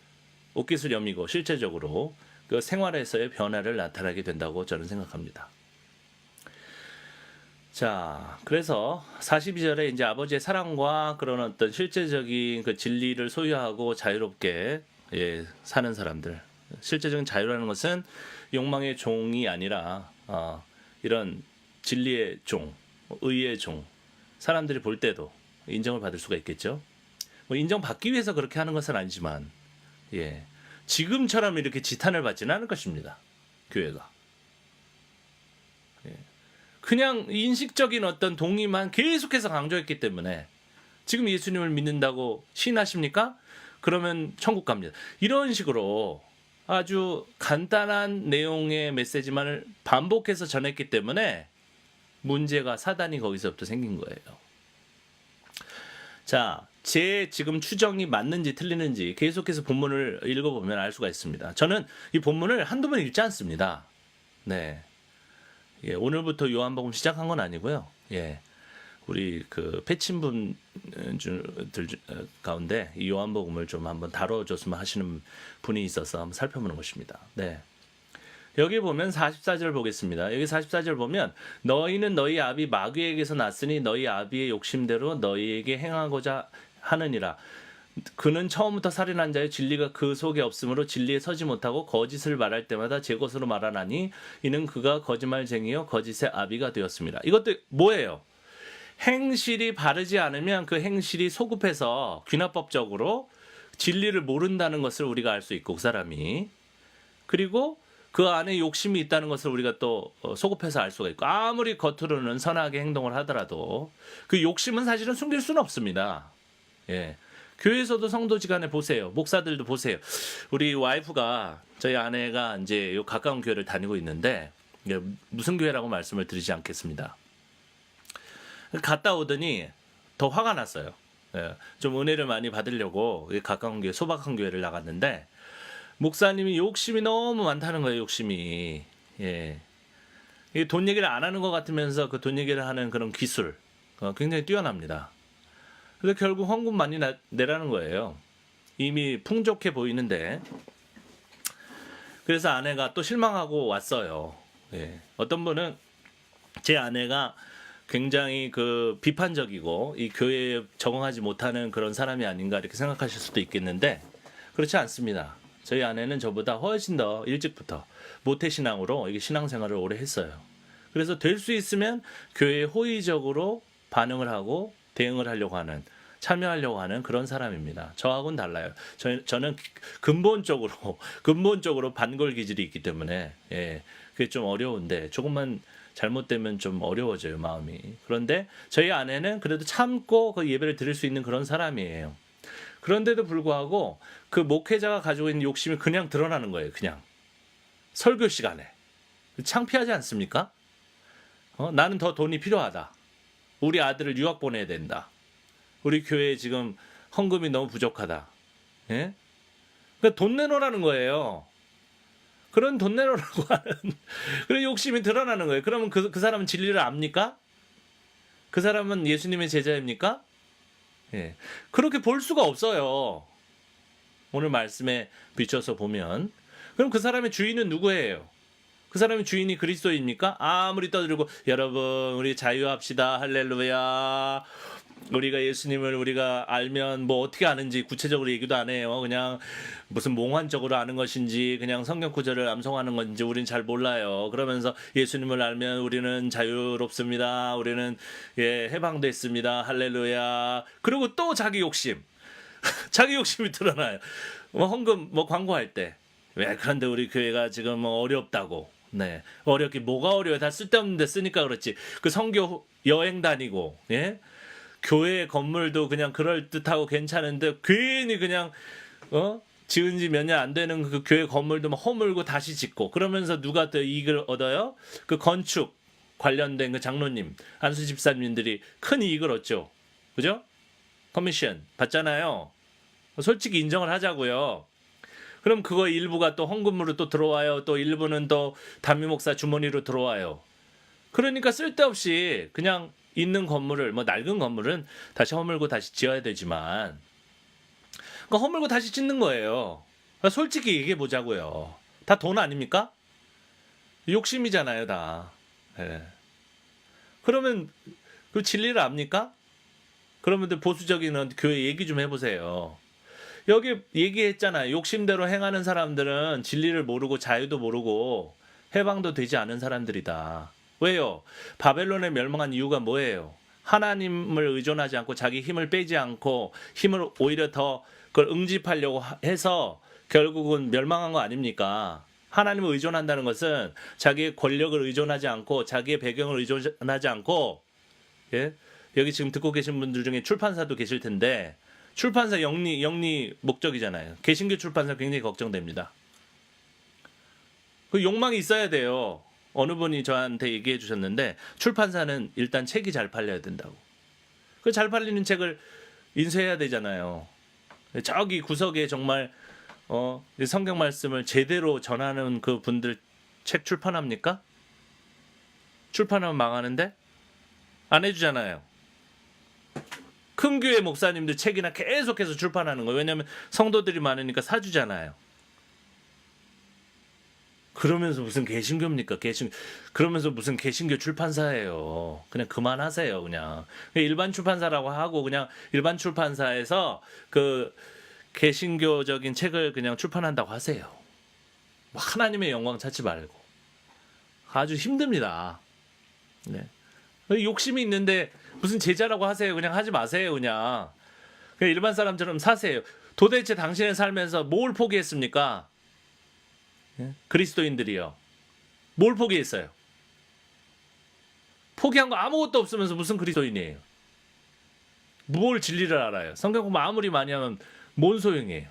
옷깃을 여미고 실제적으로 그 생활에서의 변화를 나타나게 된다고 저는 생각합니다. 자, 그래서 42절에 이제 아버지의 사랑과 그런 어떤 실제적인 그 진리를 소유하고 자유롭게 사는 사람들. 실제적인 자유라는 것은 욕망의 종이 아니라 이런 진리의 종, 의의 종, 사람들이 볼 때도 인정을 받을 수가 있겠죠. 뭐 인정받기 위해서 그렇게 하는 것은 아니지만, 예, 지금처럼 이렇게 지탄을 받지는 않을 것입니다. 교회가. 예. 그냥 인식적인 어떤 동의만 계속해서 강조했기 때문에 지금 예수님을 믿는다고 시인하십니까? 그러면 천국 갑니다. 이런 식으로 아주 간단한 내용의 메시지만을 반복해서 전했기 때문에 문제가 사단이 거기서부터 생긴 거예요. 자, 제 지금 추정이 맞는지 틀리는지 계속해서 본문을 읽어보면 알 수가 있습니다. 저는 이 본문을 한두 번 읽지 않습니다. 네. 예, 오늘부터 요한복음 시작한 건 아니고요. 예. 우리 그 패친분들 가운데 이 요한복음을 좀 한번 다뤄줬으면 하시는 분이 있어서 한번 살펴보는 것입니다. 네. 여기 보면 44절 보겠습니다. 여기 44절 보면 너희는 너희 아비 마귀에게서 났으니 너희 아비의 욕심대로 너희에게 행하고자 하느니라. 그는 처음부터 살인한 자의 진리가 그 속에 없으므로 진리에 서지 못하고 거짓을 말할 때마다 제 것으로 말하나니 이는 그가 거짓말쟁이요 거짓의 아비가 되었습니다. 이것도 뭐예요? 행실이 바르지 않으면 그 행실이 소급해서 귀납법적으로 진리를 모른다는 것을 우리가 알 수 있고, 그 사람이. 그리고 그 안에 욕심이 있다는 것을 우리가 또 소급해서 알 수가 있고, 아무리 겉으로는 선하게 행동을 하더라도 그 욕심은 사실은 숨길 수는 없습니다. 예. 교회에서도 성도지간에 보세요. 목사들도 보세요. 우리 와이프가, 저희 아내가 이제 요 가까운 교회를 다니고 있는데, 무슨 교회라고 말씀을 드리지 않겠습니다. 갔다 오더니 더 화가 났어요. 예, 좀 은혜를 많이 받으려고 가까운 교회, 소박한 교회를 나갔는데 목사님이 욕심이 너무 많다는 거예요. 욕심이. 예, 돈 얘기를 안 하는 것 같으면서 그 돈 얘기를 하는 그런 기술 굉장히 뛰어납니다. 그래서 결국 헌금 많이 내라는 거예요. 이미 풍족해 보이는데. 그래서 아내가 또 실망하고 왔어요. 예, 어떤 분은 제 아내가 굉장히 그 비판적이고 이 교회에 적응하지 못하는 그런 사람이 아닌가 이렇게 생각하실 수도 있겠는데 그렇지 않습니다. 저희 아내는 저보다 훨씬 더 일찍부터 모태신앙으로 이게 신앙생활을 오래 했어요. 그래서 될 수 있으면 교회에 호의적으로 반응을 하고 대응을 하려고 하는, 참여하려고 하는 그런 사람입니다. 저하고는 달라요. 저는 근본적으로 반골 기질이 있기 때문에, 예, 그게 좀 어려운데 조금만 잘못되면 좀 어려워져요, 마음이. 그런데 저희 아내는 그래도 참고 그 예배를 드릴 수 있는 그런 사람이에요. 그런데도 불구하고 그 목회자가 가지고 있는 욕심이 그냥 드러나는 거예요. 그냥 설교 시간에. 창피하지 않습니까? 나는 더 돈이 필요하다. 우리 아들을 유학 보내야 된다. 우리 교회에 지금 헌금이 너무 부족하다. 예? 그러니까 돈 내놓으라는 거예요. 그런 돈 내놓으라고 하는 그런 욕심이 드러나는 거예요. 그러면 그 사람은 진리를 압니까? 그 사람은 예수님의 제자입니까? 예. 그렇게 볼 수가 없어요. 오늘 말씀에 비춰서 보면. 그럼 그 사람의 주인은 누구예요? 그 사람의 주인이 그리스도입니까? 아무리 떠들고 여러분 우리 자유합시다 할렐루야, 우리가 예수님을 우리가 알면 뭐 어떻게 아는지 구체적으로 얘기도 안 해요. 그냥 무슨 몽환적으로 아는 것인지 그냥 성경 구절을 암송하는 건지 우린 잘 몰라요. 그러면서 예수님을 알면 우리는 자유롭습니다. 우리는 해방됐습니다. 할렐루야. 그리고 또 자기 욕심. 자기 욕심이 드러나요. 헌금 광고할 때. 왜 그런데 우리 교회가 지금 어렵다고. 네. 어렵게 뭐가 어려워요? 다 쓸데없는 데 쓰니까 그렇지. 그 선교 여행 다니고, 예? 교회 건물도 그냥 그럴듯하고 괜찮은데 괜히 그냥 지은 지 몇 년 안 되는 그 교회 건물도 막 허물고 다시 짓고, 그러면서 누가 또 이익을 얻어요? 그 건축 관련된 그 장로님, 안수 집사님들이 큰 이익을 얻죠. 그죠? 커미션 받잖아요. 솔직히 인정을 하자고요. 그럼 그거 일부가 또 헌금으로 또 들어와요. 또 일부는 또 담임 목사 주머니로 들어와요. 그러니까 쓸데없이 그냥 있는 건물을, 뭐 낡은 건물은 다시 허물고 다시 지어야 되지만, 그러니까 허물고 다시 짓는 거예요. 그러니까 솔직히 얘기해 보자고요. 다 돈 아닙니까? 욕심이잖아요, 다. 예. 그러면 그 진리를 압니까? 그러면 보수적인 교회 얘기 좀 해보세요. 여기 얘기했잖아요. 욕심대로 행하는 사람들은 진리를 모르고 자유도 모르고 해방도 되지 않은 사람들이다. 왜요? 바벨론에 멸망한 이유가 뭐예요? 하나님을 의존하지 않고 자기 힘을 빼지 않고 힘을 오히려 더 그걸 응집하려고 해서 결국은 멸망한 거 아닙니까? 하나님을 의존한다는 것은 자기의 권력을 의존하지 않고 자기의 배경을 의존하지 않고, 예? 여기 지금 듣고 계신 분들 중에 출판사도 계실 텐데 출판사 영리 목적이잖아요. 개신교 출판사 굉장히 걱정됩니다. 그 욕망이 있어야 돼요. 어느 분이 저한테 얘기해 주셨는데 출판사는 일단 책이 잘 팔려야 된다고. 그 잘 팔리는 책을 인쇄해야 되잖아요. 저기 구석에 정말 성경 말씀을 제대로 전하는 그 분들 책 출판합니까? 출판하면 망하는데 안 해주잖아요. 큰 교회 목사님들 책이나 계속해서 출판하는 거예요. 왜냐하면 성도들이 많으니까 사주잖아요. 그러면서 무슨 개신교입니까? 그러면서 무슨 개신교 출판사예요. 그냥 그만하세요. 그냥 일반 출판사라고 하고 그냥 일반 출판사에서 그 개신교적인 책을 그냥 출판한다고 하세요. 하나님의 영광 찾지 말고. 아주 힘듭니다. 네. 욕심이 있는데 무슨 제자라고 하세요. 그냥 하지 마세요. 그냥 일반 사람처럼 사세요. 도대체 당신의 삶에서 뭘 포기했습니까? 그리스도인들이요. 뭘 포기했어요? 포기한 거 아무것도 없으면서 무슨 그리스도인이에요? 뭘 진리를 알아요? 성경 공부 아무리 많이 하면 뭔 소용이에요?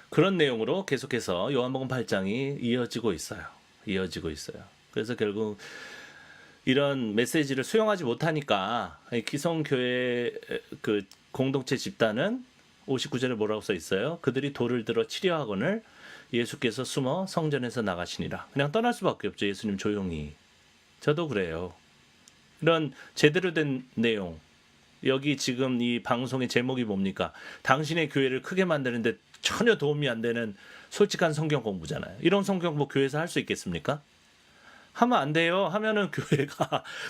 그런 내용으로 계속해서 요한복음 8장이 이어지고 있어요. 그래서 결국 이런 메시지를 수용하지 못하니까 기성교회 그 공동체 집단은 59절에 뭐라고 써 있어요? 그들이 돌을 들어 치려하거늘 예수께서 숨어 성전에서 나가시니라. 그냥 떠날 수밖에 없죠. 예수님 조용히. 저도 그래요. 이런 제대로 된 내용. 여기 지금 이 방송의 제목이 뭡니까? 당신의 교회를 크게 만드는데 전혀 도움이 안 되는 솔직한 성경 공부잖아요. 이런 성경 공부 교회에서 할 수 있겠습니까? 하면 안 돼요. 하면은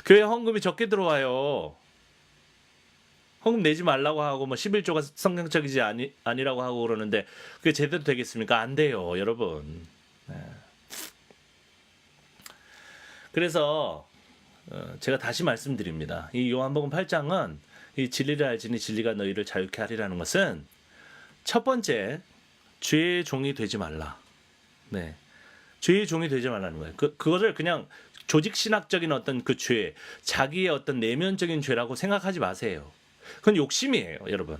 교회 헌금이 적게 들어와요. 헌금 내지 말라고 하고 뭐 11조가 성경적이지 아니라고 하고 그러는데 그게 제대로 되겠습니까? 안 돼요, 여러분. 네. 그래서 제가 다시 말씀드립니다. 이 요한복음 8장은 이 진리를 알지니 진리가 너희를 자유케 하리라는 것은 첫 번째 죄의 종이 되지 말라. 네. 죄의 종이 되지 말라는 거예요. 그거를 그냥 조직 신학적인 어떤 그 죄, 자기의 어떤 내면적인 죄라고 생각하지 마세요. 그건 욕심이에요, 여러분.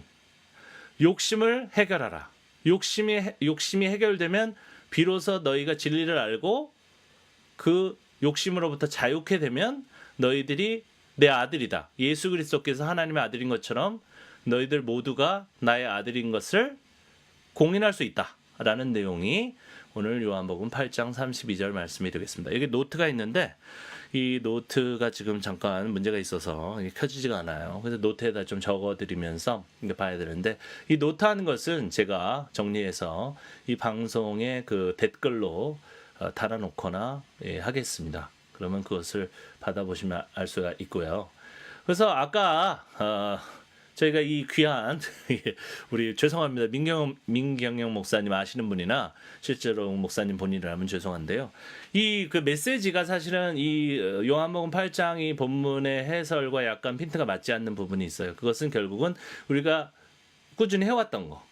욕심을 해결하라. 욕심이 해결되면 비로소 너희가 진리를 알고 그 욕심으로부터 자유케 되면 너희들이 내 아들이다. 예수 그리스도께서 하나님의 아들인 것처럼 너희들 모두가 나의 아들인 것을 공인할 수 있다라는 내용이 오늘 요한복음 8장 32절 말씀이 되겠습니다. 여기 노트가 있는데 이 노트가 지금 잠깐 문제가 있어서 켜지지가 않아요. 그래서 노트에다 좀 적어드리면서 봐야 되는데 이 노트 하는 것은 제가 정리해서 이 방송의 그 댓글로 달아놓거나 하겠습니다. 그러면 그것을 받아보시면 알 수가 있고요. 그래서 아까 저희가 이 귀한 우리 죄송합니다. 민경영 목사님 아시는 분이나 실제로 목사님 본인이라면 죄송한데요. 이 그 메시지가 사실은 이 요한복음 8장이 본문의 해설과 약간 핀트가 맞지 않는 부분이 있어요. 그것은 결국은 우리가 꾸준히 해왔던 거.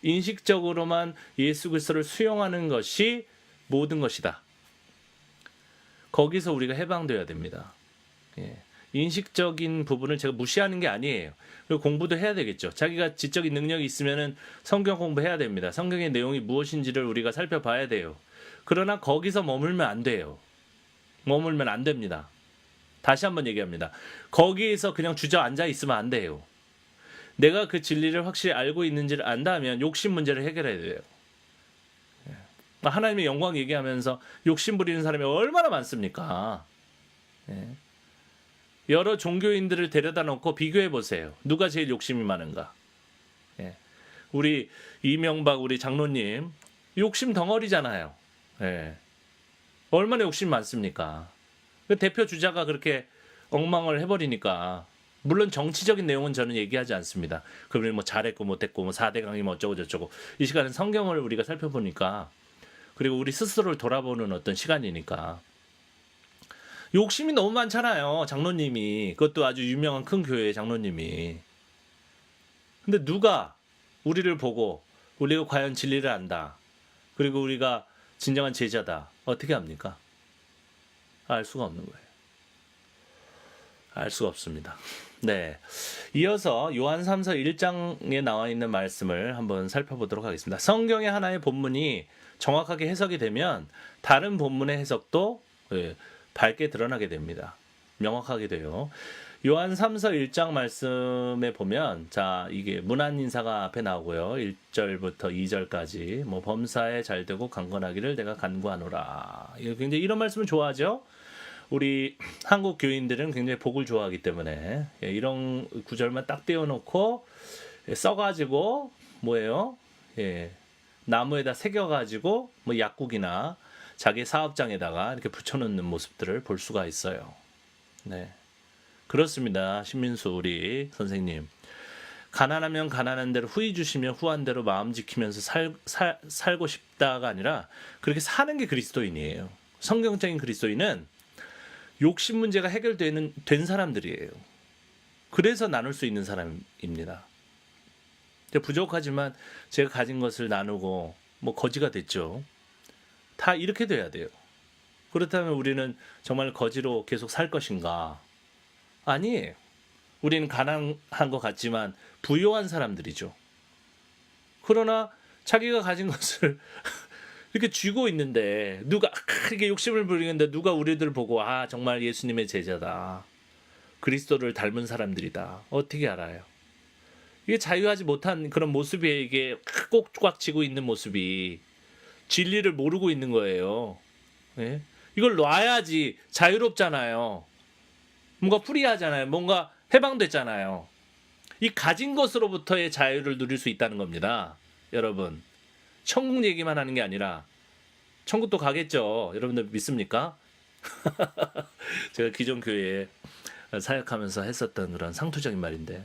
인식적으로만 예수 그리스도를 수용하는 것이 모든 것이다. 거기서 우리가 해방되어야 됩니다. 예. 인식적인 부분을 제가 무시하는 게 아니에요. 그리고 공부도 해야 되겠죠. 자기가 지적인 능력이 있으면은 성경 공부해야 됩니다. 성경의 내용이 무엇인지를 우리가 살펴봐야 돼요. 그러나 거기서 머물면 안 돼요. 머물면 안 됩니다. 다시 한번 얘기합니다. 거기에서 그냥 주저앉아 있으면 안 돼요. 내가 그 진리를 확실히 알고 있는지를 안다면 욕심 문제를 해결해야 돼요. 하나님의 영광 얘기하면서 욕심 부리는 사람이 얼마나 많습니까? 여러 종교인들을 데려다 놓고 비교해 보세요. 누가 제일 욕심이 많은가? 우리 이명박 우리 장로님 욕심 덩어리잖아요. 얼마나 욕심이 많습니까? 그 대표 주자가 그렇게 엉망을 해버리니까 물론 정치적인 내용은 저는 얘기하지 않습니다. 그분이 뭐 잘했고 못했고 뭐 4대강이 뭐 어쩌고 저쩌고 이 시간은 성경을 우리가 살펴보니까 그리고 우리 스스로를 돌아보는 어떤 시간이니까 욕심이 너무 많잖아요. 장로님이. 그것도 아주 유명한 큰 교회의 장로님이. 근데 누가 우리를 보고 우리가 과연 진리를 안다. 그리고 우리가 진정한 제자다. 어떻게 합니까? 알 수가 없는 거예요. 알 수가 없습니다. 네. 이어서 요한 3서 1장에 나와 있는 말씀을 한번 살펴보도록 하겠습니다. 성경의 하나의 본문이 정확하게 해석이 되면 다른 본문의 해석도 밝게 드러나게 됩니다. 명확하게 돼요. 요한 3서 1장 말씀에 보면 자, 이게 문안 인사가 앞에 나오고요. 1절부터 2절까지 뭐 범사에 잘되고 강건하기를 내가 간구하노라. 굉장히 이런 말씀을 좋아하죠. 우리 한국 교인들은 굉장히 복을 좋아하기 때문에 이런 구절만 딱 떼어놓고 써가지고 뭐예요? 나무에다 새겨가지고 뭐 약국이나 자기 사업장에다가 이렇게 붙여놓는 모습들을 볼 수가 있어요. 네, 그렇습니다. 신민수 우리 선생님. 가난하면 가난한 대로 후히 주시며 후한 대로 마음 지키면서 살고 싶다가 아니라 그렇게 사는 게 그리스도인이에요. 성경적인 그리스도인은 욕심 문제가 해결된 사람들이에요. 그래서 나눌 수 있는 사람입니다. 부족하지만 제가 가진 것을 나누고 뭐 거지가 됐죠. 다 이렇게 돼야 돼요. 그렇다면 우리는 정말 거지로 계속 살 것인가? 아니에요. 우리는 가난한 것 같지만 부유한 사람들이죠. 그러나 자기가 가진 것을 이렇게 쥐고 있는데 누가 이렇게 욕심을 부리는데 누가 우리들 보고 아 정말 예수님의 제자다. 그리스도를 닮은 사람들이다. 어떻게 알아요? 이게 자유하지 못한 그런 모습이 이게 꽉 쥐고 있는 모습이 진리를 모르고 있는 거예요. 네? 이걸 놔야지 자유롭잖아요. 뭔가 프리하잖아요. 뭔가 해방됐잖아요. 이 가진 것으로부터의 자유를 누릴 수 있다는 겁니다. 여러분. 천국 얘기만 하는 게 아니라 천국도 가겠죠. 여러분들 믿습니까? 제가 기존 교회에 사역하면서 했었던 그런 상투적인 말인데.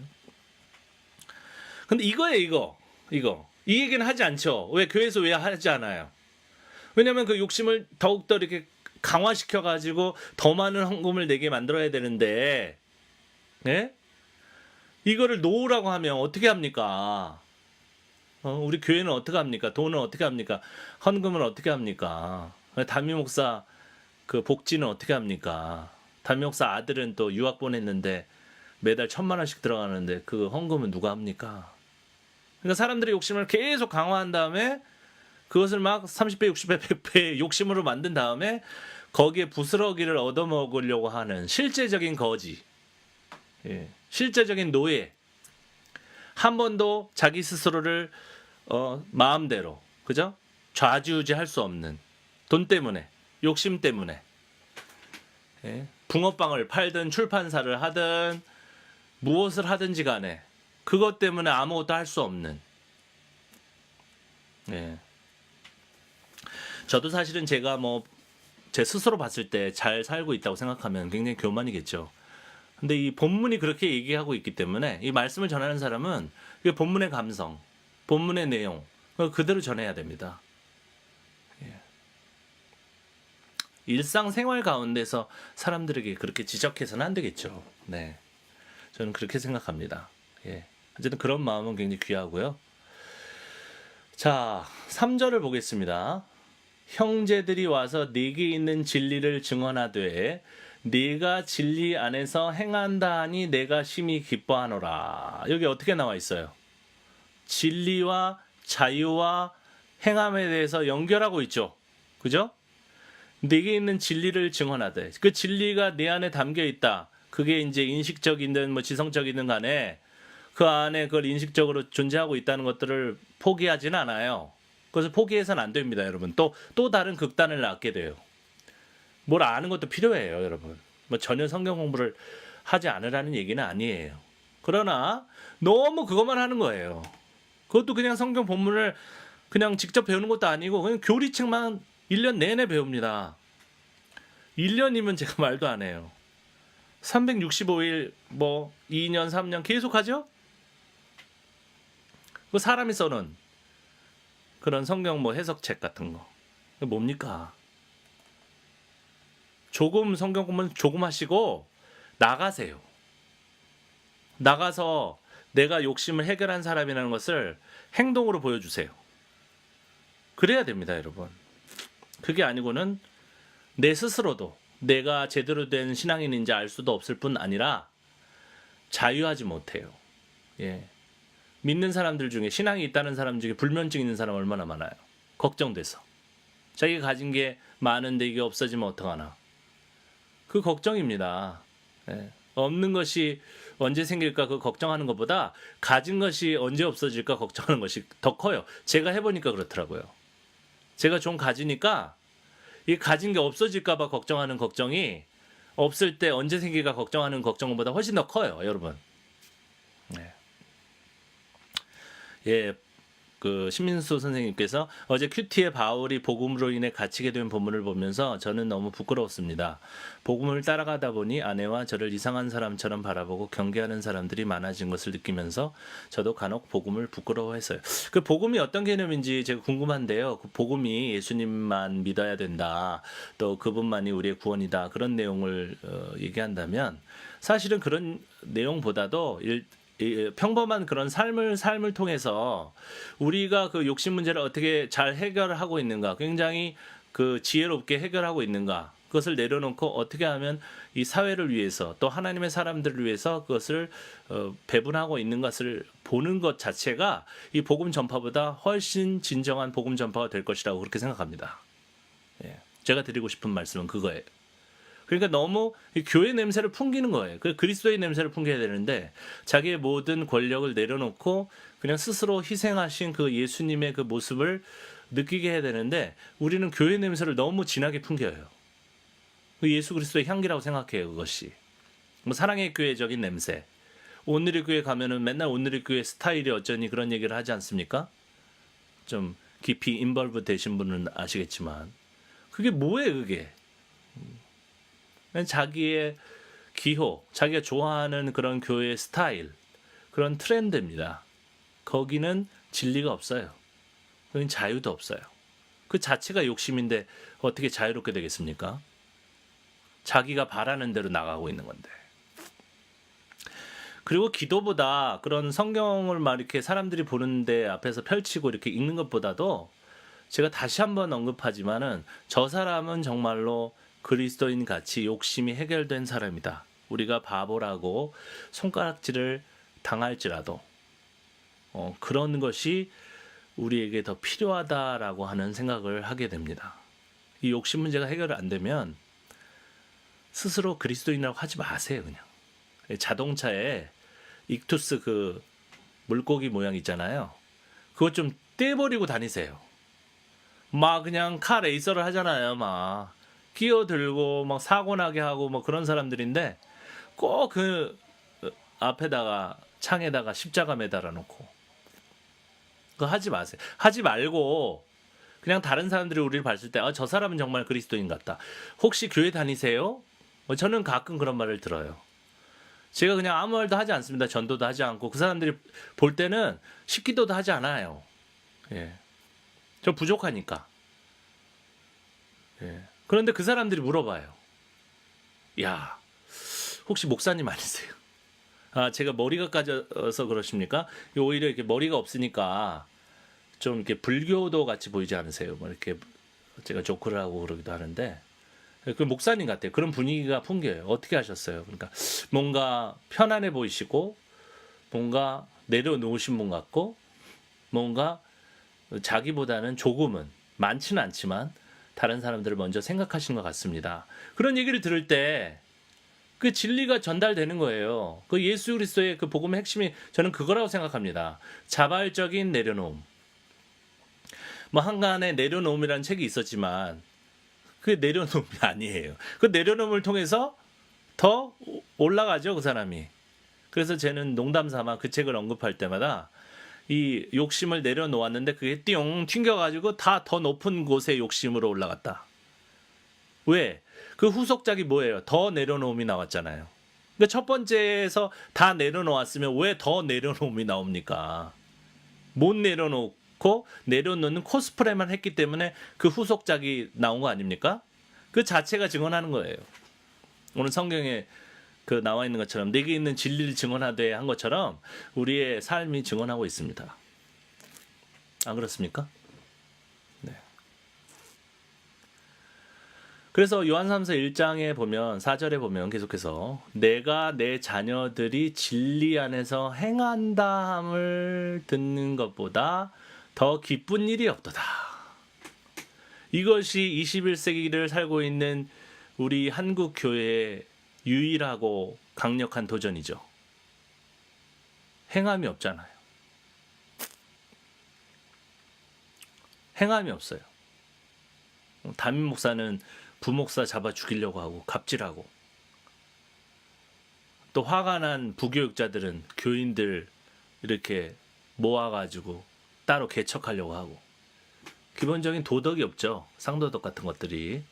근데 이거예요, 이거. 이 얘기는 하지 않죠. 왜 교회에서 왜 하지 않아요? 왜냐하면 그 욕심을 더욱더 이렇게 강화시켜가지고 더 많은 헌금을 내게 만들어야 되는데, 네? 이거를 놓으라고 하면 어떻게 합니까? 우리 교회는 어떻게 합니까? 돈은 어떻게 합니까? 헌금은 어떻게 합니까? 담임 목사 그 복지는 어떻게 합니까? 담임 목사 아들은 또 유학 보냈는데 매달 1,000만 원씩 들어가는데 그 헌금은 누가 합니까? 그러니까 사람들의 욕심을 계속 강화한 다음에 그것을 막 30배, 60배, 100배 욕심으로 만든 다음에 거기에 부스러기를 얻어먹으려고 하는 실제적인 거지, 실제적인 노예. 한 번도 자기 스스로를 마음대로, 그죠? 좌지우지할 수 없는 돈 때문에, 욕심 때문에, 붕어빵을 팔든 출판사를 하든 무엇을 하든지 간에 그것 때문에 아무것도 할 수 없는. 저도 사실은 제가 뭐 제 스스로 봤을 때 잘 살고 있다고 생각하면 굉장히 교만이겠죠. 근데 이 본문이 그렇게 얘기하고 있기 때문에 이 말씀을 전하는 사람은 이 본문의 감성, 본문의 내용 그대로 전해야 됩니다. 일상생활 가운데서 사람들에게 그렇게 지적해서는 안 되겠죠. 네, 저는 그렇게 생각합니다. 어쨌든 그런 마음은 굉장히 귀하고요. 자, 3절을 보겠습니다. 형제들이 와서 네게 있는 진리를 증언하되 네가 진리 안에서 행한다 하니 내가 심히 기뻐하노라. 여기 어떻게 나와 있어요? 진리와 자유와 행함에 대해서 연결하고 있죠. 그죠? 네게 있는 진리를 증언하되 그 진리가 내 안에 담겨 있다. 그게 이제 인식적이든 뭐 지성적이든 간에 그 안에 그걸 인식적으로 존재하고 있다는 것들을 포기하지는 않아요. 그래서 포기해서는 안 됩니다, 여러분. 또 다른 극단을 낳게 돼요. 뭘 아는 것도 필요해요, 여러분. 뭐 전혀 성경 공부를 하지 않으라는 얘기는 아니에요. 그러나 너무 그것만 하는 거예요. 그것도 그냥 성경 본문을 그냥 직접 배우는 것도 아니고 그냥 교리책만 1년 내내 배웁니다. 1년이면 제가 말도 안 해요. 365일 뭐 2년, 3년 계속 하죠? 그 사람이 써놓은 그런 성경 뭐 해석책 같은 거. 뭡니까? 조금 성경 공부는 조금 하시고 나가세요. 나가서 내가 욕심을 해결한 사람이라는 것을 행동으로 보여주세요. 그래야 됩니다, 여러분. 그게 아니고는 내 스스로도 내가 제대로 된 신앙인인지 알 수도 없을 뿐 아니라 자유하지 못해요. 예. 믿는 사람들 중에, 신앙이 있다는 사람 중에 불면증 있는 사람 얼마나 많아요. 걱정돼서. 자기가 가진 게 많은데 이게 없어지면 어떡하나. 그 걱정입니다. 예. 없는 것이 언제 생길까 그 걱정하는 것보다 가진 것이 언제 없어질까 걱정하는 것이 더 커요. 제가 해보니까 그렇더라고요. 제가 좀 가지니까 이 가진 게 없어질까 봐 걱정하는 걱정이 없을 때 언제 생길까 걱정하는 걱정보다 훨씬 더 커요, 여러분. 네. 예, 그 신민수 선생님께서 어제 큐티의 바울이 복음으로 인해 갇히게 된 본문을 보면서 저는 너무 부끄러웠습니다. 복음을 따라가다 보니 아내와 저를 이상한 사람처럼 바라보고 경계하는 사람들이 많아진 것을 느끼면서 저도 간혹 복음을 부끄러워했어요. 그 복음이 어떤 개념인지 제가 궁금한데요. 그 복음이 예수님만 믿어야 된다, 또 그분만이 우리의 구원이다, 그런 내용을 얘기한다면 사실은 그런 내용보다도 평범한 그런 삶을 통해서 우리가 그 욕심 문제를 어떻게 잘 해결하고 있는가, 굉장히 그 지혜롭게 해결하고 있는가, 그것을 내려놓고 어떻게 하면 이 사회를 위해서 또 하나님의 사람들을 위해서 그것을 배분하고 있는 것을 보는 것 자체가 이 복음 전파보다 훨씬 진정한 복음 전파가 될 것이라고 그렇게 생각합니다. 예. 제가 드리고 싶은 말씀은 그거예요. 그러니까 너무 교회 냄새를 풍기는 거예요. 그 그리스도의 냄새를 풍겨야 되는데 자기의 모든 권력을 내려놓고 그냥 스스로 희생하신 그 예수님의 그 모습을 느끼게 해야 되는데 우리는 교회 냄새를 너무 진하게 풍겨요. 그 예수 그리스도의 향기라고 생각해요, 그것이. 뭐 사랑의 교회적인 냄새. 오늘의 교회 가면은 맨날 오늘의 교회 스타일이 어쩌니 그런 얘기를 하지 않습니까? 좀 깊이 인벌브 되신 분은 아시겠지만 그게 뭐예요, 그게? 자기의 기호, 자기가 좋아하는 그런 교회의 스타일, 그런 트렌드입니다. 거기는 진리가 없어요. 거기는 자유도 없어요. 그 자체가 욕심인데 어떻게 자유롭게 되겠습니까? 자기가 바라는 대로 나가고 있는 건데. 그리고 기도보다 그런 성경을 막 이렇게 사람들이 보는데 앞에서 펼치고 이렇게 읽는 것보다도 제가 다시 한번 언급하지만은 저 사람은 정말로 그리스도인 같이 욕심이 해결된 사람이다. 우리가 바보라고 손가락질을 당할지라도 그런 것이 우리에게 더 필요하다라고 하는 생각을 하게 됩니다. 이 욕심 문제가 해결 안 되면 스스로 그리스도인이라고 하지 마세요. 그냥 자동차에 익투스 그 물고기 모양 있잖아요. 그거 좀 떼버리고 다니세요. 막 그냥 카 레이서를 하잖아요. 막 끼어들고 막 사고 나게 하고 뭐 그런 사람들인데 꼭 그 앞에다가 창에다가 십자가 매달아 놓고 그거 하지 마세요. 하지 말고 그냥 다른 사람들이 우리를 봤을 때 저 사람은 정말 그리스도인 같다. 혹시 교회 다니세요? 저는 가끔 그런 말을 들어요. 제가 그냥 아무 말도 하지 않습니다. 전도도 하지 않고 그 사람들이 볼 때는 식기도도 하지 않아요. 예. 저 부족하니까. 예. 그런데 그 사람들이 물어봐요. 야, 혹시 목사님 아니세요? 제가 머리가 까져서 그러십니까? 오히려 이렇게 머리가 없으니까 좀 이렇게 불교도 같이 보이지 않으세요? 뭐 이렇게 제가 조크를 하고 그러기도 하는데 그 목사님 같아요. 그런 분위기가 풍겨요. 어떻게 하셨어요? 그러니까 뭔가 편안해 보이시고 뭔가 내려놓으신 분 같고 뭔가 자기보다는 조금은 많지는 않지만 다른 사람들을 먼저 생각하시는 것 같습니다. 그런 얘기를 들을 때 그 진리가 전달되는 거예요. 그 예수 그리스도의 그 복음의 핵심이 저는 그거라고 생각합니다. 자발적인 내려놓음. 뭐 한간에 내려놓음이라는 책이 있었지만 그게 내려놓음이 아니에요. 그 내려놓음을 통해서 더 올라가죠, 그 사람이. 그래서 쟤는 농담 삼아 그 책을 언급할 때마다 이 욕심을 내려놓았는데 그게 띵 튕겨가지고 다 더 높은 곳에 욕심으로 올라갔다. 왜? 그 후속작이 뭐예요? 더 내려놓음이 나왔잖아요. 그러니까 첫 번째에서 다 내려놓았으면 왜 더 내려놓음이 나옵니까? 못 내려놓고 내려놓는 코스프레만 했기 때문에 그 후속작이 나온 거 아닙니까? 그 자체가 증언하는 거예요. 오늘 성경에 그 나와 있는 것처럼 내게 있는 진리를 증언하되 한 것처럼 우리의 삶이 증언하고 있습니다. 안 그렇습니까? 네. 그래서 요한삼서 1장에 보면 4절에 보면 계속해서 내가 내 자녀들이 진리 안에서 행한다 함을 듣는 것보다 더 기쁜 일이 없도다. 이것이 21세기를 살고 있는 우리 한국 교회의 유일하고 강력한 도전이죠. 행함이 없잖아요. 행함이 없어요. 담임 목사는 부목사 잡아 죽이려고 하고 갑질하고, 또 화가 난 부교육자들은 교인들 이렇게 모아가지고 따로 개척하려고 하고, 기본적인 도덕이 없죠. 상도덕 같은 것들이.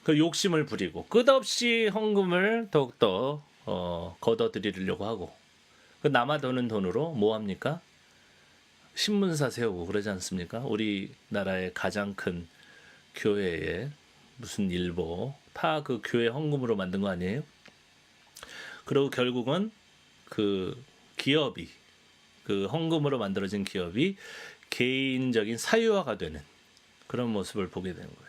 그 욕심을 부리고 끝없이 헌금을 더욱더 걷어들이려고 하고, 그 남아도는 돈으로 뭐 합니까? 신문사 세우고 그러지 않습니까? 우리나라의 가장 큰 교회에 무슨 일보 다 그 교회 헌금으로 만든 거 아니에요? 그리고 결국은 그 기업이, 그 헌금으로 만들어진 기업이 개인적인 사유화가 되는 그런 모습을 보게 되는 거예요.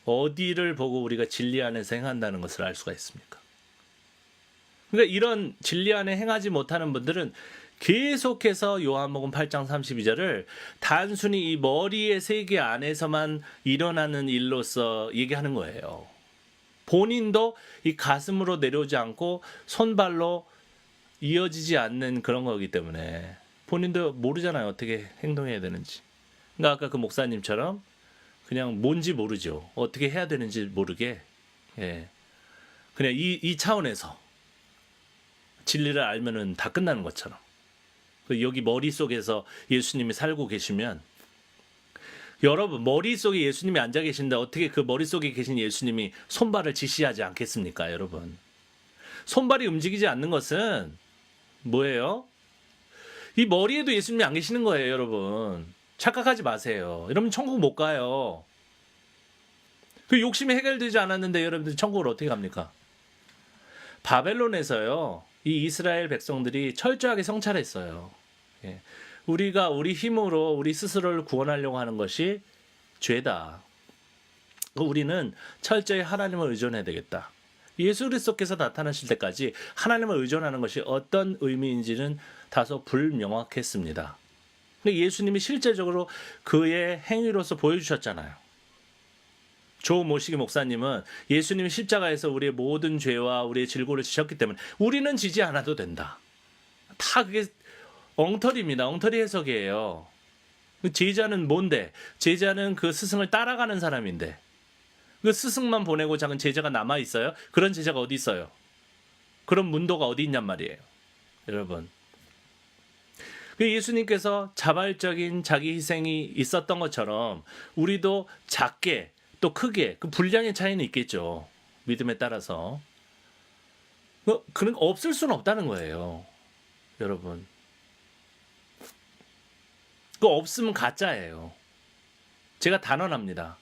어디를 보고 우리가 진리 안에서 행한다는 것을 알 수가 있습니까? 그러니까 이런 진리 안에 행하지 못하는 분들은 계속해서 요한복음 8장 32절을 단순히 이 머리의 세계 안에서만 일어나는 일로서 얘기하는 거예요. 본인도 이 가슴으로 내려오지 않고 손발로 이어지지 않는 그런 거기 때문에 본인도 모르잖아요. 어떻게 행동해야 되는지. 그러니까 아까 그 목사님처럼 그냥 뭔지 모르죠. 어떻게 해야 되는지 모르게, 예, 그냥 이 차원에서 진리를 알면은 다 끝나는 것처럼. 여기 머릿속에서 예수님이 살고 계시면, 여러분 머릿속에 예수님이 앉아 계신데 어떻게 그 머릿속에 계신 예수님이 손발을 지시하지 않겠습니까? 여러분, 손발이 움직이지 않는 것은 뭐예요? 이 머리에도 예수님이 안 계시는 거예요. 여러분, 착각하지 마세요. 여러분 천국 못 가요. 그 욕심이 해결되지 않았는데 여러분들 천국을 어떻게 갑니까? 바벨론에서요, 이 이스라엘 백성들이 철저하게 성찰했어요. 예. 우리가 우리 힘으로 우리 스스로를 구원하려고 하는 것이 죄다. 우리는 철저히 하나님을 의존해야 되겠다. 예수 그리스도께서 나타나실 때까지 하나님을 의존하는 것이 어떤 의미인지는 다소 불명확했습니다. 예수님이 실제적으로 그의 행위로서 보여주셨잖아요. 조 모시기 목사님은 예수님이 십자가에서 우리의 모든 죄와 우리의 질고를 지셨기 때문에 우리는 지지 않아도 된다. 다 그게 엉터리입니다. 엉터리 해석이에요. 제자는 뭔데? 제자는 그 스승을 따라가는 사람인데, 그 스승만 보내고 작은 제자가 남아 있어요? 그런 제자가 어디 있어요? 그런 문도가 어디 있냔 말이에요. 여러분, 예수님께서 자발적인 자기 희생이 있었던 것처럼 우리도 작게 또 크게 그 분량의 차이는 있겠죠. 믿음에 따라서. 그런 거 없을 수는 없다는 거예요. 여러분, 그거 없으면 가짜예요. 제가 단언합니다.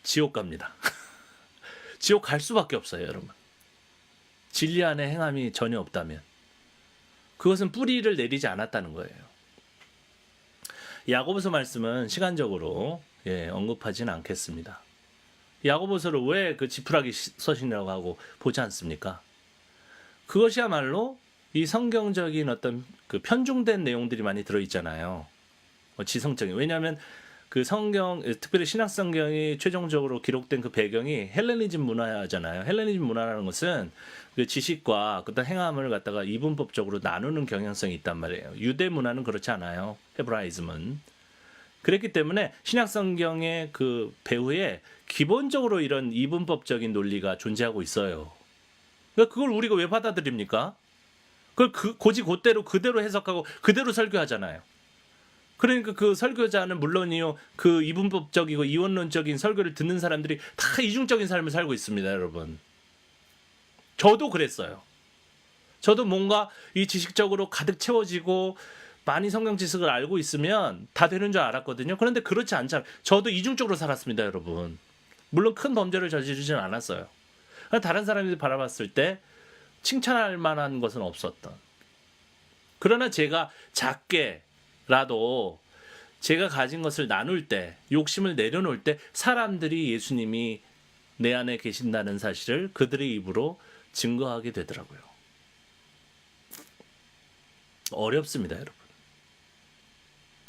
지옥 갑니다. 지옥 갈 수밖에 없어요. 여러분, 진리 안에 행함이 전혀 없다면 그것은 뿌리를 내리지 않았다는 거예요. 야고보서 말씀은 시간적으로 언급하지는 않겠습니다. 야고보서를 왜 그 지푸라기 서신이라고 하고 보지 않습니까? 그것이야말로 이 성경적인 어떤 그 편중된 내용들이 많이 들어있잖아요. 지성적인. 왜냐하면 그 성경, 특별히 신약 성경이 최종적으로 기록된 그 배경이 헬레니즘 문화잖아요. 헬레니즘 문화라는 것은 그 지식과 그다음 행함을 갖다가 이분법적으로 나누는 경향성이 있단 말이에요. 유대 문화는 그렇지 않아요. 헤브라이즘은. 그랬기 때문에 신약 성경의 그 배후에 기본적으로 이런 이분법적인 논리가 존재하고 있어요. 그러니까 그걸 우리가 왜 받아들입니까? 그걸 고지곧대로 그대로 해석하고 그대로 설교하잖아요. 그러니까 그 설교자는 물론이요, 그 이분법적이고 이원론적인 설교를 듣는 사람들이 다 이중적인 삶을 살고 있습니다. 여러분, 저도 그랬어요. 저도 뭔가 이 지식적으로 가득 채워지고 많이 성경 지식을 알고 있으면 다 되는 줄 알았거든요. 그런데 그렇지 않잖아요. 저도 이중적으로 살았습니다. 여러분, 물론 큰 범죄를 저지르진 않았어요. 다른 사람들이 바라봤을 때 칭찬할 만한 것은 없었던. 그러나 제가 작게라도 제가 가진 것을 나눌 때, 욕심을 내려놓을 때 사람들이 예수님이 내 안에 계신다는 사실을 그들의 입으로 증거하게 되더라고요. 어렵습니다, 여러분.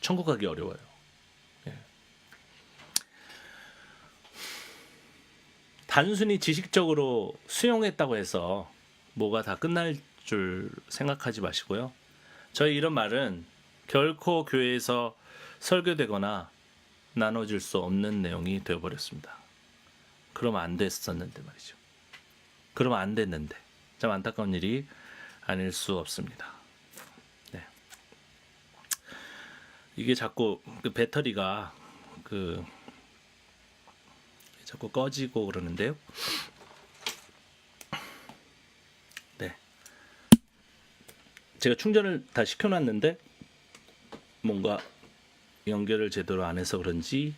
천국 가기 어려워요. 예. 단순히 지식적으로 수용했다고 해서 뭐가 다 끝날 줄 생각하지 마시고요. 저희 이런 말은 결코 교회에서 설교되거나 나눠질 수 없는 내용이 되어버렸습니다. 그러면 안 됐었는데 말이죠. 그러면 안 됐는데 참 안타까운 일이 아닐 수 없습니다. 네. 이게 자꾸 그 배터리가 자꾸 꺼지고 그러는데요. 네. 제가 충전을 다 시켜놨는데 뭔가 연결을 제대로 안 해서 그런지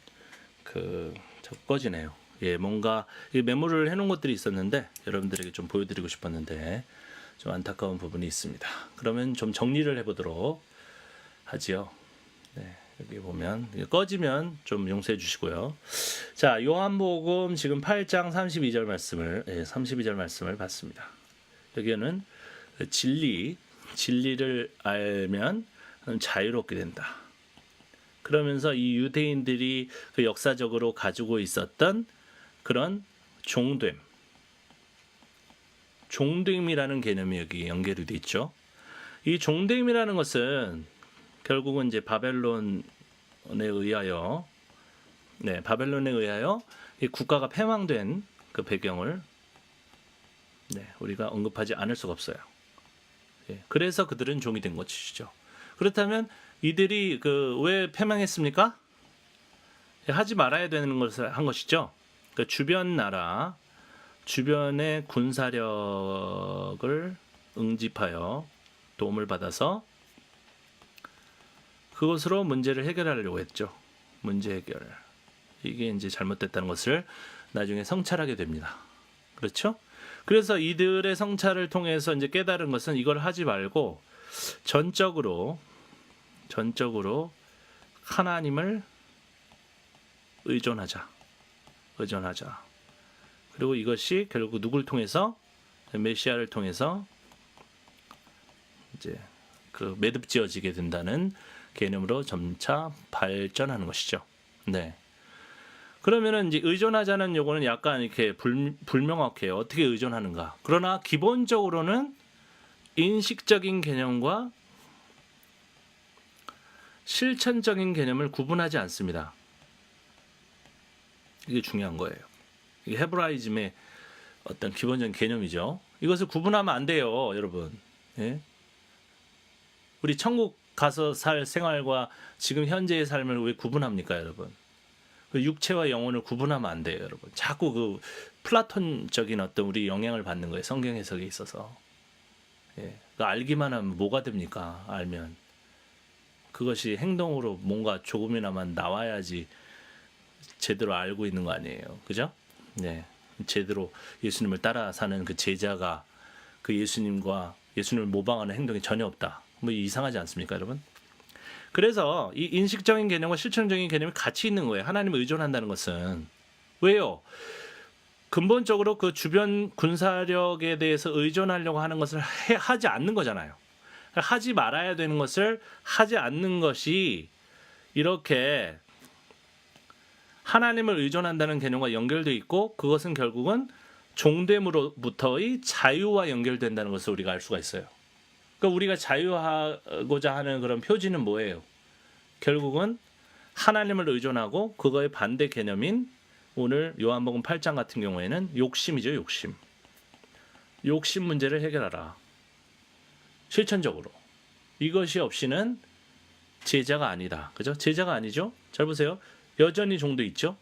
자꾸 꺼지네요. 예, 뭔가 메모를 해놓은 것들이 있었는데 여러분들에게 좀 보여드리고 싶었는데 좀 안타까운 부분이 있습니다. 그러면 좀 정리를 해보도록 하지요. 네, 여기 보면 꺼지면 좀 용서해 주시고요. 자, 요한복음 지금 8장 32절 말씀을 32절 말씀을 봤습니다. 여기는 진리를 알면 자유롭게 된다. 그러면서 이 유대인들이 그 역사적으로 가지고 있었던 그런 종됨이라는 개념이 여기 연결이 돼 있죠. 이 종됨이라는 것은 결국은 이제 바벨론에 의하여 이 국가가 패망된 그 배경을 우리가 언급하지 않을 수가 없어요. 그래서 그들은 종이 된 것이죠. 그렇다면 이들이 왜 패망했습니까? 하지 말아야 되는 것을 한 것이죠. 그 주변 나라, 주변의 군사력을 응집하여 도움을 받아서 그것으로 문제를 해결하려고 했죠. 문제 해결. 이게 이제 잘못됐다는 것을 나중에 성찰하게 됩니다. 그렇죠? 그래서 이들의 성찰을 통해서 이제 깨달은 것은 이걸 하지 말고 전적으로 하나님을 의존하자. 그리고 이것이 결국 누구를 통해서 메시아를 통해서 이제 매듭지어지게 된다는 개념으로 점차 발전하는 것이죠. 네. 그러면은 이제 의존하자는 요거는 약간 이렇게 불명확해요. 어떻게 의존하는가? 그러나 기본적으로는 인식적인 개념과 실천적인 개념을 구분하지 않습니다. 이게 중요한 거예요. 이게 헤브라이즘의 어떤 기본적인 개념이죠. 이것을 구분하면 안 돼요, 여러분. 예? 우리 천국 가서 살 생활과 지금 현재의 삶을 왜 구분합니까, 여러분? 육체와 영혼을 구분하면 안 돼요, 여러분. 자꾸 플라톤적인 어떤 우리 영향을 받는 거예요, 성경 해석에 있어서. 예. 알기만 하면 뭐가 됩니까? 알면 그것이 행동으로 뭔가 조금이나마 나와야지 제대로 알고 있는 거 아니에요, 그죠? 네, 제대로 예수님을 따라 사는 그 제자가 그 예수님을 모방하는 행동이 전혀 없다. 뭐 이상하지 않습니까, 여러분? 그래서 이 인식적인 개념과 실천적인 개념이 같이 있는 거예요. 하나님을 의존한다는 것은. 왜요? 근본적으로 그 주변 군사력에 대해서 의존하려고 하는 것을 하지 않는 거잖아요. 하지 말아야 되는 것을 하지 않는 것이 이렇게 하나님을 의존한다는 개념과 연결되어 있고, 그것은 결국은 종됨으로부터의 자유와 연결된다는 것을 우리가 알 수가 있어요. 그러니까 우리가 자유하고자 하는 그런 표지는 뭐예요? 결국은 하나님을 의존하고 그거의 반대 개념인 오늘 요한복음 8장 같은 경우에는 욕심이죠, 욕심. 욕심 문제를 해결하라. 실천적으로. 이것이 없이는 제자가 아니다. 그죠? 제자가 아니죠? 잘 보세요. 여전히 종도 있죠?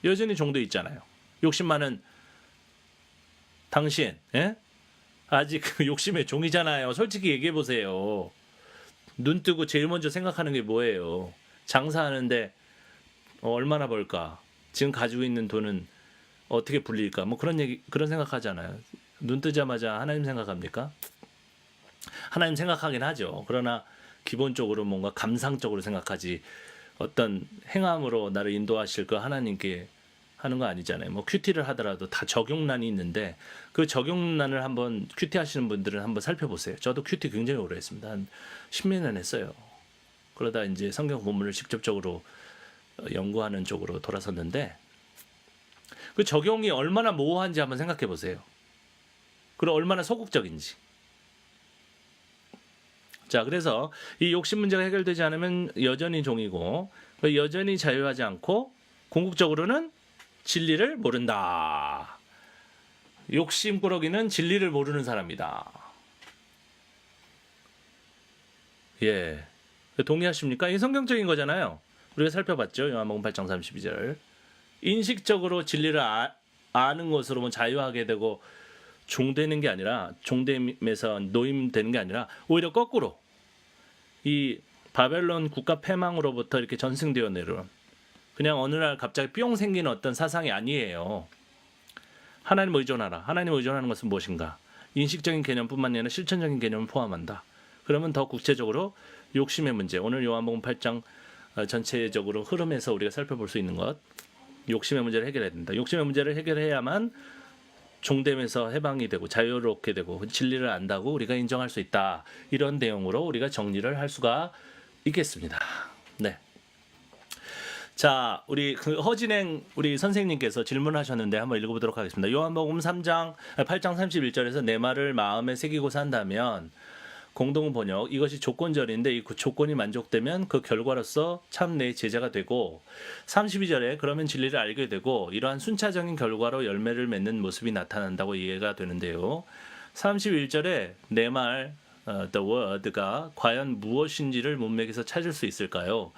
여전히 종도 있잖아요. 욕심 많은 당신, 예? 아직 그 욕심의 종이잖아요. 솔직히 얘기해 보세요. 눈 뜨고 제일 먼저 생각하는 게 뭐예요? 장사하는데 얼마나 벌까? 지금 가지고 있는 돈은 어떻게 불릴까? 뭐 그런 생각하잖아요. 눈 뜨자마자 하나님 생각합니까? 하나님 생각하긴 하죠. 그러나 기본적으로 뭔가 감상적으로 생각하지 어떤 행함으로 나를 인도하실 그 하나님께 하는 거 아니잖아요. 뭐 큐티를 하더라도 다 적용란이 있는데 그 적용란을 한번 큐티 하시는 분들은 한번 살펴보세요. 저도 큐티 굉장히 오래 했습니다. 한 10몇 년 했어요. 그러다 이제 성경 본문을 직접적으로 연구하는 쪽으로 돌아섰는데 그 적용이 얼마나 모호한지 한번 생각해 보세요. 그리고 얼마나 소극적인지. 자, 그래서 이 욕심 문제가 해결되지 않으면 여전히 종이고 여전히 자유하지 않고 궁극적으로는 진리를 모른다. 욕심꾸러기는 진리를 모르는 사람이다. 예, 동의하십니까? 이게 성경적인 거잖아요. 우리가 살펴봤죠. 요한복음 8장 32절. 인식적으로 진리를 아는 것으로만 자유하게 되고 종되는 게 아니라 종됨에서 노임되는 게 아니라 오히려 거꾸로 이 바벨론 국가 패망으로부터 이렇게 전승되어 내려온 그냥 어느 날 갑자기 뿅 생기는 어떤 사상이 아니에요. 하나님을 의존하라. 하나님을 의존하는 것은 무엇인가? 인식적인 개념뿐만 아니라 실천적인 개념을 포함한다. 그러면 더 구체적으로 욕심의 문제. 오늘 요한복음 8장 전체적으로 흐름에서 우리가 살펴볼 수 있는 것. 욕심의 문제를 해결해야 된다. 욕심의 문제를 해결해야만 종됨에서 해방이 되고 자유롭게 되고 진리를 안다고 우리가 인정할 수 있다. 이런 내용으로 우리가 정리를 할 수가 있겠습니다. 네. 자, 우리 그 허진행 우리 선생님께서 질문하셨는데 한번 읽어보도록 하겠습니다. 요한복음 8장 31절에서 내 말을 마음에 새기고 산다면 공동 번역 이것이 조건절인데 이 조건이 만족되면 그 결과로서 참 내 제자가 되고 32절에 그러면 진리를 알게 되고 이러한 순차적인 결과로 열매를 맺는 모습이 나타난다고 이해가 되는데요. 31절에 내 말 the word가 과연 무엇인지를 문맥에서 찾을 수 있을까요?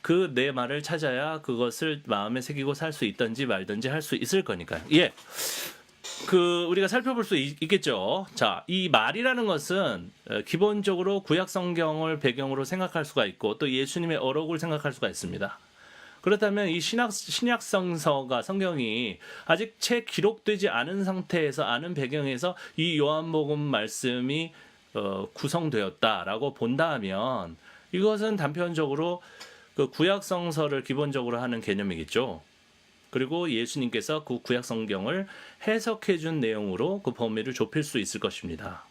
그 내 말을 찾아야 그것을 마음에 새기고 살 수 있든지 말든지 할 수 있을 거니까요. 예. 그 우리가 살펴볼 수 있겠죠. 자, 이 말이라는 것은 기본적으로 구약 성경을 배경으로 생각할 수가 있고 또 예수님의 어록을 생각할 수가 있습니다. 그렇다면 이 신약 성서가 성경이 아직 채 기록되지 않은 상태에서 아는 배경에서 이 요한복음 말씀이 구성되었다라고 본다면 이것은 단편적으로 그 구약 성서를 기본적으로 하는 개념이겠죠. 그리고 예수님께서 그 구약 성경을 해석해 준 내용으로 그 범위를 좁힐 수 있을 것입니다.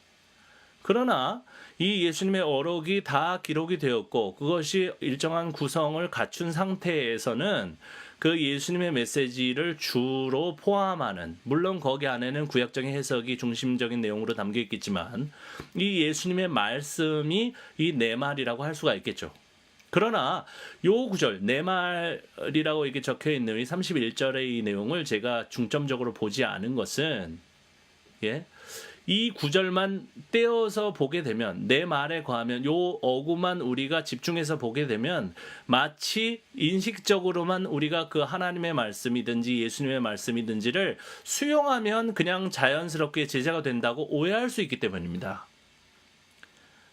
그러나 이 예수님의 어록이 다 기록이 되었고 그것이 일정한 구성을 갖춘 상태에서는 그 예수님의 메시지를 주로 포함하는 물론 거기 안에는 구약적인 해석이 중심적인 내용으로 담겨 있겠지만 이 예수님의 말씀이 이 내 말이라고 할 수가 있겠죠. 그러나 요 구절 내 말이라고 이렇게 적혀 있는 이 31절의 이 내용을 제가 중점적으로 보지 않은 것은 이 구절만 떼어서 보게 되면 내 말에 과하면 요 어구만 우리가 집중해서 보게 되면 마치 인식적으로만 우리가 그 하나님의 말씀이든지 예수님의 말씀이든지를 수용하면 그냥 자연스럽게 제자가 된다고 오해할 수 있기 때문입니다.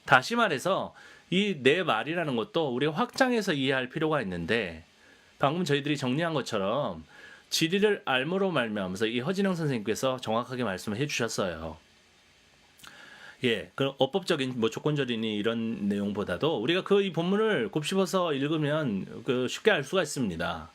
다시 말해서 이 내 말이라는 것도 우리가 확장해서 이해할 필요가 있는데 방금 저희들이 정리한 것처럼 진리를 알므로 말미암아서 이 허진영 선생님께서 정확하게 말씀을 해주셨어요. 예, 그 어법적인 뭐 조건절이니 이런 내용보다도 우리가 그 이 본문을 곱씹어서 읽으면 그 쉽게 알 수가 있습니다.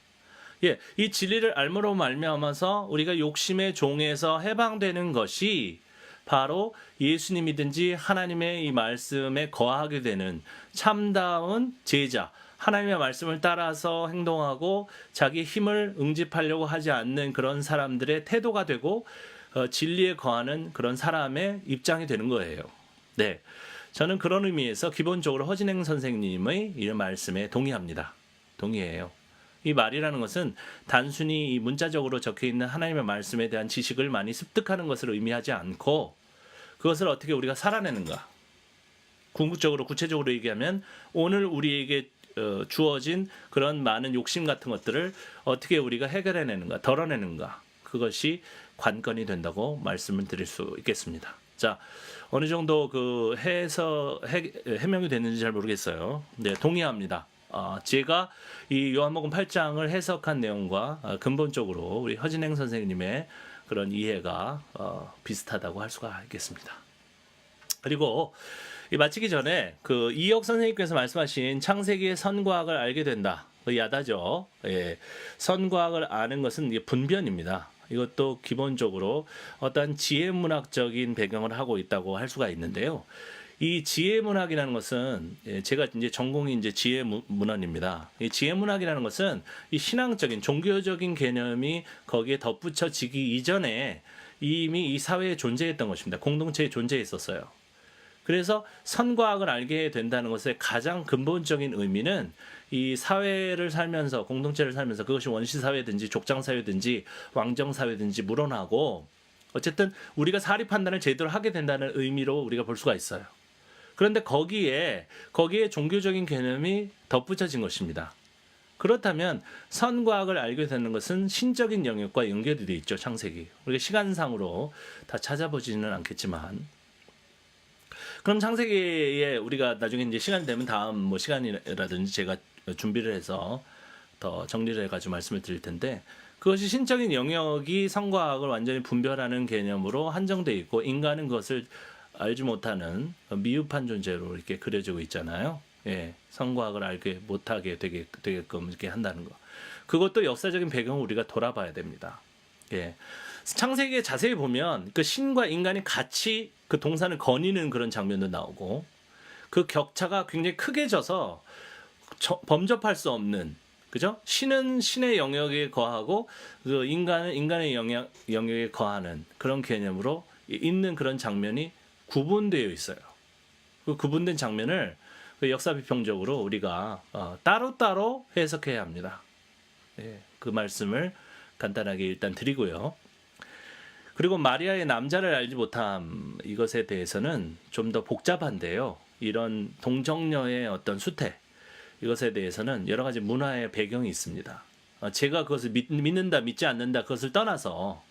예, 이 진리를 알므로 말미암아서 우리가 욕심의 종에서 해방되는 것이 바로 예수님이든지 하나님의 이 말씀에 거하게 되는 참다운 제자, 하나님의 말씀을 따라서 행동하고 자기 힘을 응집하려고 하지 않는 그런 사람들의 태도가 되고 진리에 거하는 그런 사람의 입장이 되는 거예요. 네, 저는 그런 의미에서 기본적으로 허진행 선생님의 이 말씀에 동의합니다. 동의해요. 이 말이라는 것은 단순히 이 문자적으로 적혀있는 하나님의 말씀에 대한 지식을 많이 습득하는 것을 의미하지 않고 그것을 어떻게 우리가 살아내는가. 궁극적으로 구체적으로 얘기하면 오늘 우리에게 주어진 그런 많은 욕심 같은 것들을 어떻게 우리가 해결해내는가, 덜어내는가. 그것이 관건이 된다고 말씀을 드릴 수 있겠습니다. 자, 어느 정도 그 해명이 됐는지 잘 모르겠어요. 네, 동의합니다. 제가 이 요한복음 8장을 해석한 내용과 근본적으로 우리 허진행 선생님의 그런 이해가 비슷하다고 할 수가 있겠습니다. 그리고 이 마치기 전에 그 이혁 선생님께서 말씀하신 창세기의 선과학을 알게 된다. 야다죠. 예. 선과학을 아는 것은 이게 분변입니다. 이것도 기본적으로 어떤 지혜문학적인 배경을 하고 있다고 할 수가 있는데요. 이 지혜문학이라는 것은 제가 이제 전공이 이제 지혜문헌입니다. 이 지혜문학이라는 것은 이 신앙적인 종교적인 개념이 거기에 덧붙여지기 이전에 이미 이 사회에 존재했던 것입니다. 공동체에 존재했었어요. 그래서 선과학을 알게 된다는 것의 가장 근본적인 의미는 이 사회를 살면서 공동체를 살면서 그것이 원시사회든지 족장사회든지 왕정사회든지 물어나고 어쨌든 우리가 사리 판단을 제대로 하게 된다는 의미로 우리가 볼 수가 있어요. 그런데 거기에 종교적인 개념이 덧붙여진 것입니다. 그렇다면 선과학을 알게 되는 것은 신적인 영역과 연결이 되어 있죠. 창세기. 우리가 시간상으로 다 찾아보지는 않겠지만 그럼 창세기에 우리가 나중에 이제 시간 되면 다음 뭐 시간이라든지 제가 준비를 해서 더 정리를 해가지고 말씀을 드릴 텐데 그것이 신적인 영역이 선과학을 완전히 분별하는 개념으로 한정되어 있고 인간은 그것을 알지 못하는 미흡한 존재로 이렇게 그려지고 있잖아요. 예, 선과학을 알게 못하게 되게끔 이렇게 한다는 거. 그것도 역사적인 배경을 우리가 돌아봐야 됩니다. 예. 창세기에 자세히 보면 그 신과 인간이 같이 그 동산을 거니는 그런 장면도 나오고 그 격차가 굉장히 크게 져서 범접할 수 없는 그죠? 신은 신의 영역에 거하고 그 인간은 인간의 영역에 거하는 그런 개념으로 있는 그런 장면이 구분되어 있어요. 그 구분된 장면을 역사 비평적으로 우리가 따로따로 해석해야 합니다. 예, 그 말씀을 간단하게 일단 드리고요. 그리고 마리아의 남자를 알지 못함 이것에 대해서는 좀 더 복잡한데요. 이런 동정녀의 어떤 수태 이것에 대해서는 여러 가지 문화의 배경이 있습니다. 제가 그것을 믿는다 믿지 않는다 그것을 떠나서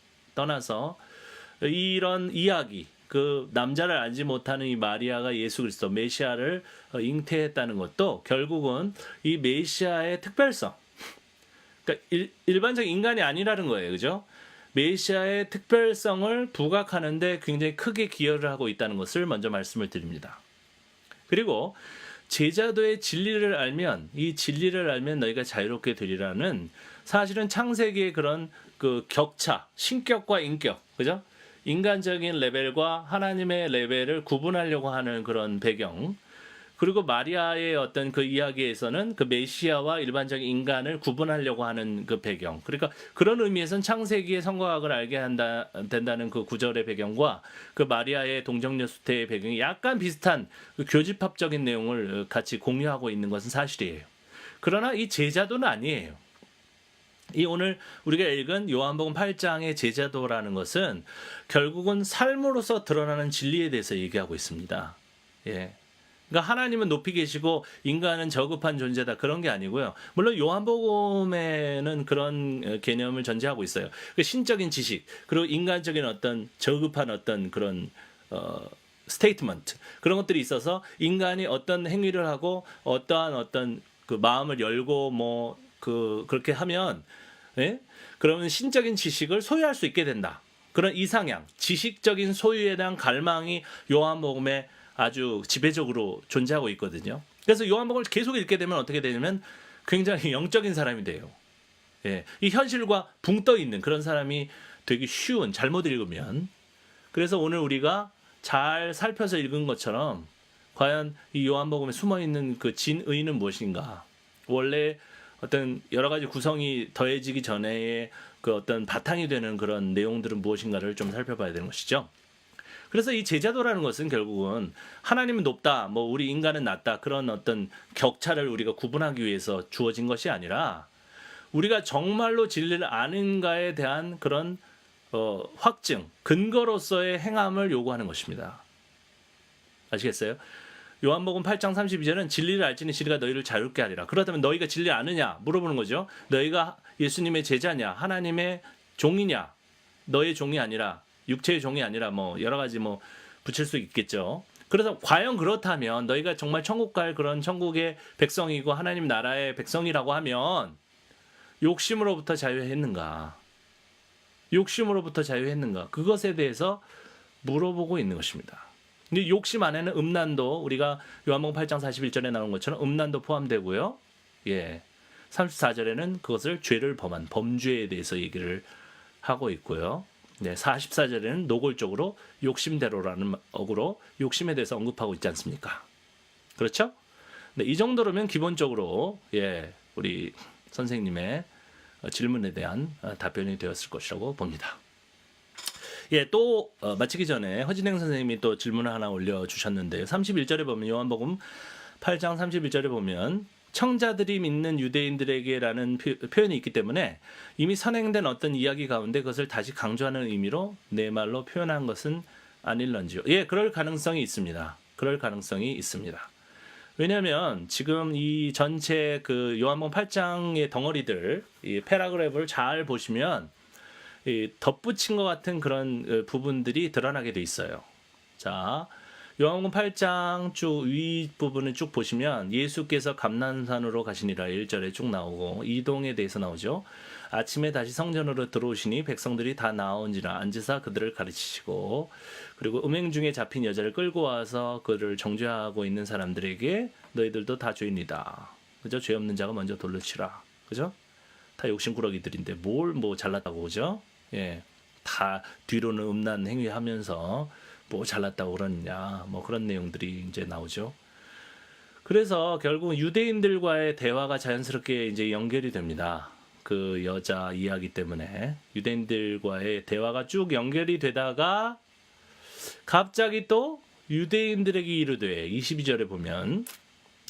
이런 이야기 그 남자를 알지 못하는 이 마리아가 예수 그리스도 메시아를 잉태했다는 것도 결국은 이 메시아의 특별성 그러니까 일반적 인간이 아니라는 거예요. 그죠? 메시아의 특별성을 부각하는데 굉장히 크게 기여를 하고 있다는 것을 먼저 말씀을 드립니다. 그리고 제자도의 진리를 알면 이 진리를 알면 너희가 자유롭게 되리라는 사실은 창세기의 그런 그 격차, 신격과 인격, 그죠? 인간적인 레벨과 하나님의 레벨을 구분하려고 하는 그런 배경. 그리고 마리아의 어떤 그 이야기에서는 그 메시아와 일반적인 인간을 구분하려고 하는 그 배경. 그러니까 그런 의미에서는 창세기의 선과학을 알게 된다는 그 구절의 배경과 그 마리아의 동정녀 수태의 배경이 약간 비슷한 그 교집합적인 내용을 같이 공유하고 있는 것은 사실이에요. 그러나 이 제자도는 아니에요. 이 오늘 우리가 읽은 요한복음 8장의 제자도라는 것은 결국은 삶으로서 드러나는 진리에 대해서 얘기하고 있습니다. 예. 그러니까 하나님은 높이 계시고 인간은 저급한 존재다 그런 게 아니고요. 물론 요한복음에는 그런 개념을 전제하고 있어요. 그 신적인 지식 그리고 인간적인 어떤 저급한 어떤 그런 스테이트먼트 그런 것들이 있어서 인간이 어떤 행위를 하고 어떠한 어떤 그 마음을 열고 뭐 그렇게 하면 예? 그러면 신적인 지식을 소유할 수 있게 된다. 그런 이상향, 지식적인 소유에 대한 갈망이 요한복음에 아주 지배적으로 존재하고 있거든요. 그래서 요한복음을 계속 읽게 되면 어떻게 되냐면 굉장히 영적인 사람이 돼요. 예, 이 현실과 붕 떠 있는 그런 사람이 되기 쉬운 잘못 읽으면. 그래서 오늘 우리가 잘 살펴서 읽은 것처럼 과연 이 요한복음에 숨어 있는 그 진의는 무엇인가? 원래 어떤 여러 가지 구성이 더해지기 전에 그 어떤 바탕이 되는 그런 내용들은 무엇인가를 좀 살펴봐야 되는 것이죠. 그래서 이 제자도라는 것은 결국은 하나님은 높다, 뭐 우리 인간은 낮다 그런 어떤 격차를 우리가 구분하기 위해서 주어진 것이 아니라 우리가 정말로 진리를 아는가에 대한 그런 확증, 근거로서의 행함을 요구하는 것입니다. 아시겠어요? 요한복음 8장 32절은 진리를 알지니 진리가 너희를 자유롭게 하리라. 그렇다면 너희가 진리를 아느냐 물어보는 거죠. 너희가 예수님의 제자냐, 하나님의 종이냐, 너의 종이 아니라 육체의 종이 아니라 뭐 여러 가지 뭐 붙일 수 있겠죠. 그래서 과연 그렇다면 너희가 정말 천국 갈 그런 천국의 백성이고 하나님 나라의 백성이라고 하면 욕심으로부터 자유했는가? 욕심으로부터 자유했는가? 그것에 대해서 물어보고 있는 것입니다. 근데 욕심 안에는 음란도, 우리가 요한복음 8장 41절에 나온 것처럼 음란도 포함되고요. 예. 34절에는 그것을 죄를 범한 범죄에 대해서 얘기를 하고 있고요. 네, 44절에는 노골적으로 욕심대로라는 어구로 욕심에 대해서 언급하고 있지 않습니까? 그렇죠? 네, 이 정도로면 기본적으로 예, 우리 선생님의 질문에 대한 답변이 되었을 것이라고 봅니다. 예, 또 마치기 전에 허진행 선생님이 또 질문을 하나 올려주셨는데요. 31절에 보면 요한복음 8장 31절에 보면 청자들이 믿는 유대인들에게라는 표현이 있기 때문에 이미 선행된 어떤 이야기 가운데 그것을 다시 강조하는 의미로 내 말로 표현한 것은 아닐런지요. 예, 그럴 가능성이 있습니다. 그럴 가능성이 있습니다. 왜냐하면 지금 이 전체 그 요한복음 8장의 덩어리들, 이 패러그래프를 잘 보시면 이 덧붙인 것 같은 그런 부분들이 드러나게 돼 있어요. 자, 요한복음 8장 쭉 윗부분을 쭉 보시면 예수께서 감난산으로 가시니라 1절에 쭉 나오고 이동에 대해서 나오죠. 아침에 다시 성전으로 들어오시니 백성들이 다 나온지라 앉으사 그들을 가르치시고, 그리고 음행 중에 잡힌 여자를 끌고 와서 그를 정죄하고 있는 사람들에게 너희들도 다 죄인이다. 그죠? 죄 없는 자가 먼저 돌로 치라. 그죠? 다 욕심꾸러기들인데 뭘 뭐 잘났다고 그죠? 예. 다 뒤로는 음란 행위하면서 뭐 잘났다고 그러느냐, 뭐 그런 내용들이 이제 나오죠. 그래서 결국 유대인들과의 대화가 자연스럽게 이제 연결이 됩니다. 그 여자 이야기 때문에 유대인들과의 대화가 쭉 연결이 되다가 갑자기 또 유대인들에게 이르되 22절에 보면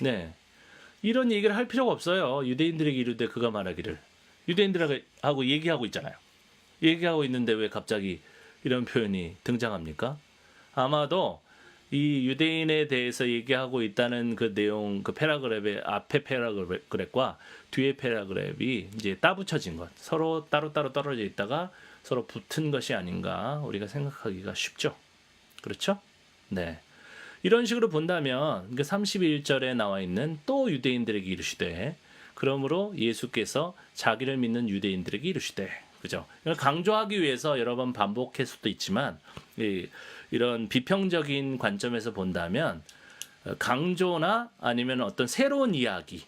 네, 이런 얘기를 할 필요가 없어요. 유대인들에게 이르되 그가 말하기를, 유대인들하고 얘기하고 있잖아요. 얘기하고 있는데 왜 갑자기 이런 표현이 등장합니까? 아마도 이 유대인에 대해서 얘기하고 있다는 그 내용, 그 패러그래프의 앞에 패러그래프과 뒤에 패러그래프이 이제 따붙여진 것, 서로 따로따로 떨어져 있다가 서로 붙은 것이 아닌가 우리가 생각하기가 쉽죠. 그렇죠? 네. 이런 식으로 본다면 31절에 나와 있는 또 유대인들에게 이르시되, 그러므로 예수께서 자기를 믿는 유대인들에게 이르시되, 그죠? 이걸 강조하기 위해서 여러 번 반복할 수도 있지만 이런 비평적인 관점에서 본다면 강조나 아니면 어떤 새로운 이야기,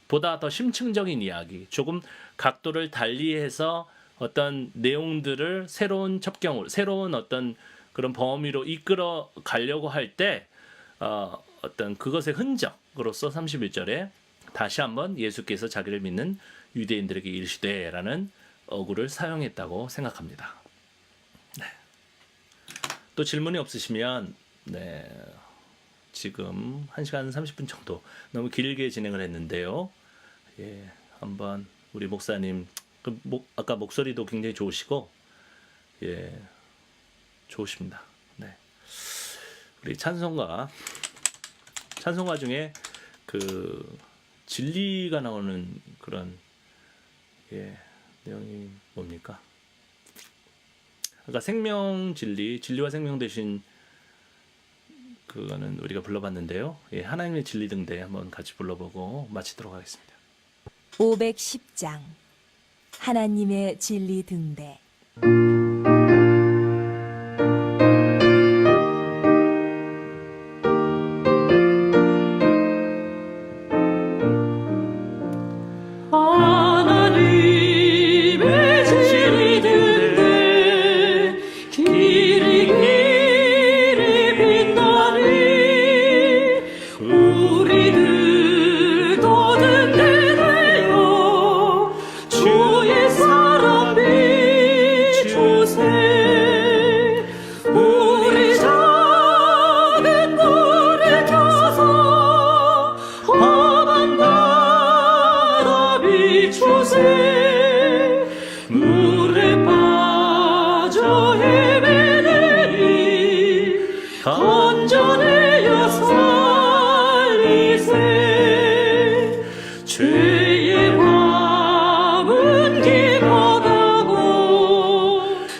보다 더 심층적인 이야기, 조금 각도를 달리해서 어떤 내용들을 새로운 첩경으로, 새로운 어떤 그런 범위로 이끌어 가려고 할 때 어떤 그것의 흔적으로서 31절에 다시 한번 예수께서 자기를 믿는 유대인들에게 이르시되라는 어구를 사용했다고 생각합니다. 네. 또 질문이 없으시면 네, 지금 1시간 30분 정도 너무 길게 진행을 했는데요. 예, 한번 우리 목사님 아까 목소리도 굉장히 좋으시고 예, 좋으십니다. 네. 우리 찬송가 중에 그 진리가 나오는 그런 예, 내용이 뭡니까? 그러니까 생명 진리, 진리와 생명 대신 그거는 우리가 불러봤는데요. 예, 하나님의 진리 등대 한번 같이 불러보고 마치도록 하겠습니다. 510장 하나님의 진리 등대.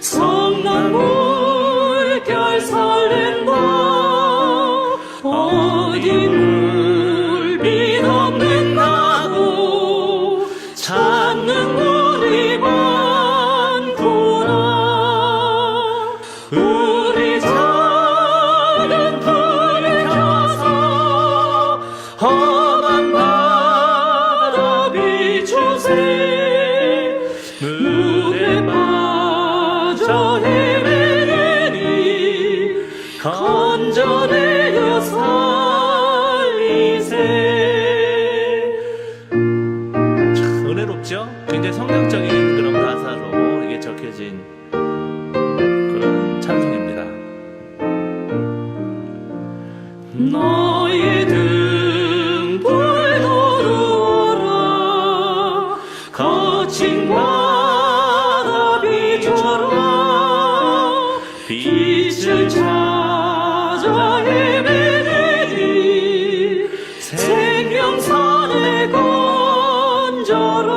성난 물결 설렌다 험한 바다 비추세 물에 빠져 헤매니 건져내려 살리세. 참 은혜롭죠? 굉장히 성경적인 그런 가사로 이게 적혀진 그런 찬송입니다. 너의 등불 도루라 거친 바다 비춰라 빛을 찾아 헤매니 생명선에 건져라.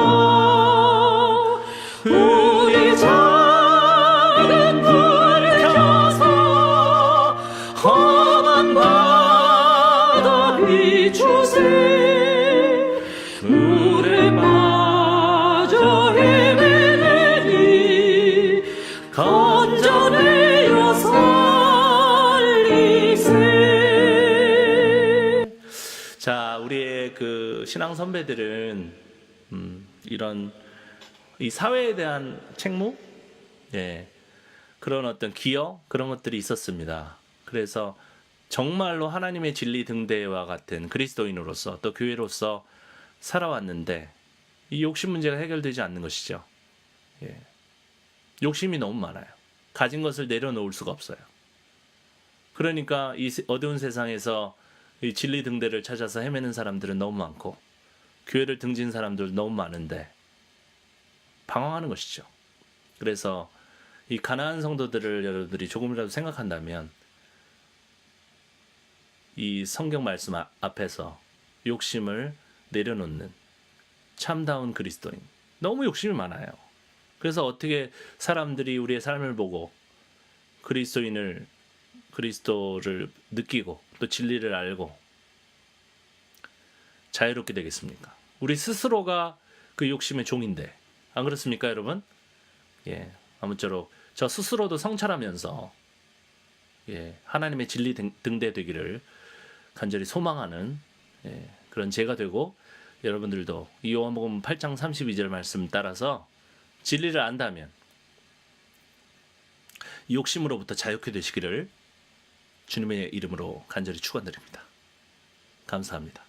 우리 작은 불을 켜서 험한 바다 비추세 물에 빠져 헤매니 건져내려 살리세. 자, 우리의 그 신앙 선배들은 이런 이 사회에 대한 책무, 예, 그런 어떤 기여 그런 것들이 있었습니다. 그래서 정말로 하나님의 진리 등대와 같은 그리스도인으로서 또 교회로서 살아왔는데 이 욕심 문제가 해결되지 않는 것이죠. 예. 욕심이 너무 많아요. 가진 것을 내려놓을 수가 없어요. 그러니까 이 어두운 세상에서 이 진리 등대를 찾아서 헤매는 사람들은 너무 많고 교회를 등진 사람들 너무 많은데 방황하는 것이죠. 그래서 이 가난한 성도들을 여러분들이 조금이라도 생각한다면 이 성경 말씀 앞에서 욕심을 내려놓는 참다운 그리스도인, 너무 욕심이 많아요. 그래서 어떻게 사람들이 우리의 삶을 보고 그리스도를 느끼고 또 진리를 알고 자유롭게 되겠습니까? 우리 스스로가 그 욕심의 종인데 안 그렇습니까, 여러분? 예, 아무쪼록 저 스스로도 성찰하면서 예, 하나님의 진리 등대 되기를 간절히 소망하는 그런 제가 되고 여러분들도 이 요한복음 8장 32절 말씀 따라서 진리를 안다면 욕심으로부터 자유케 되시기를 주님의 이름으로 간절히 축원드립니다. 감사합니다.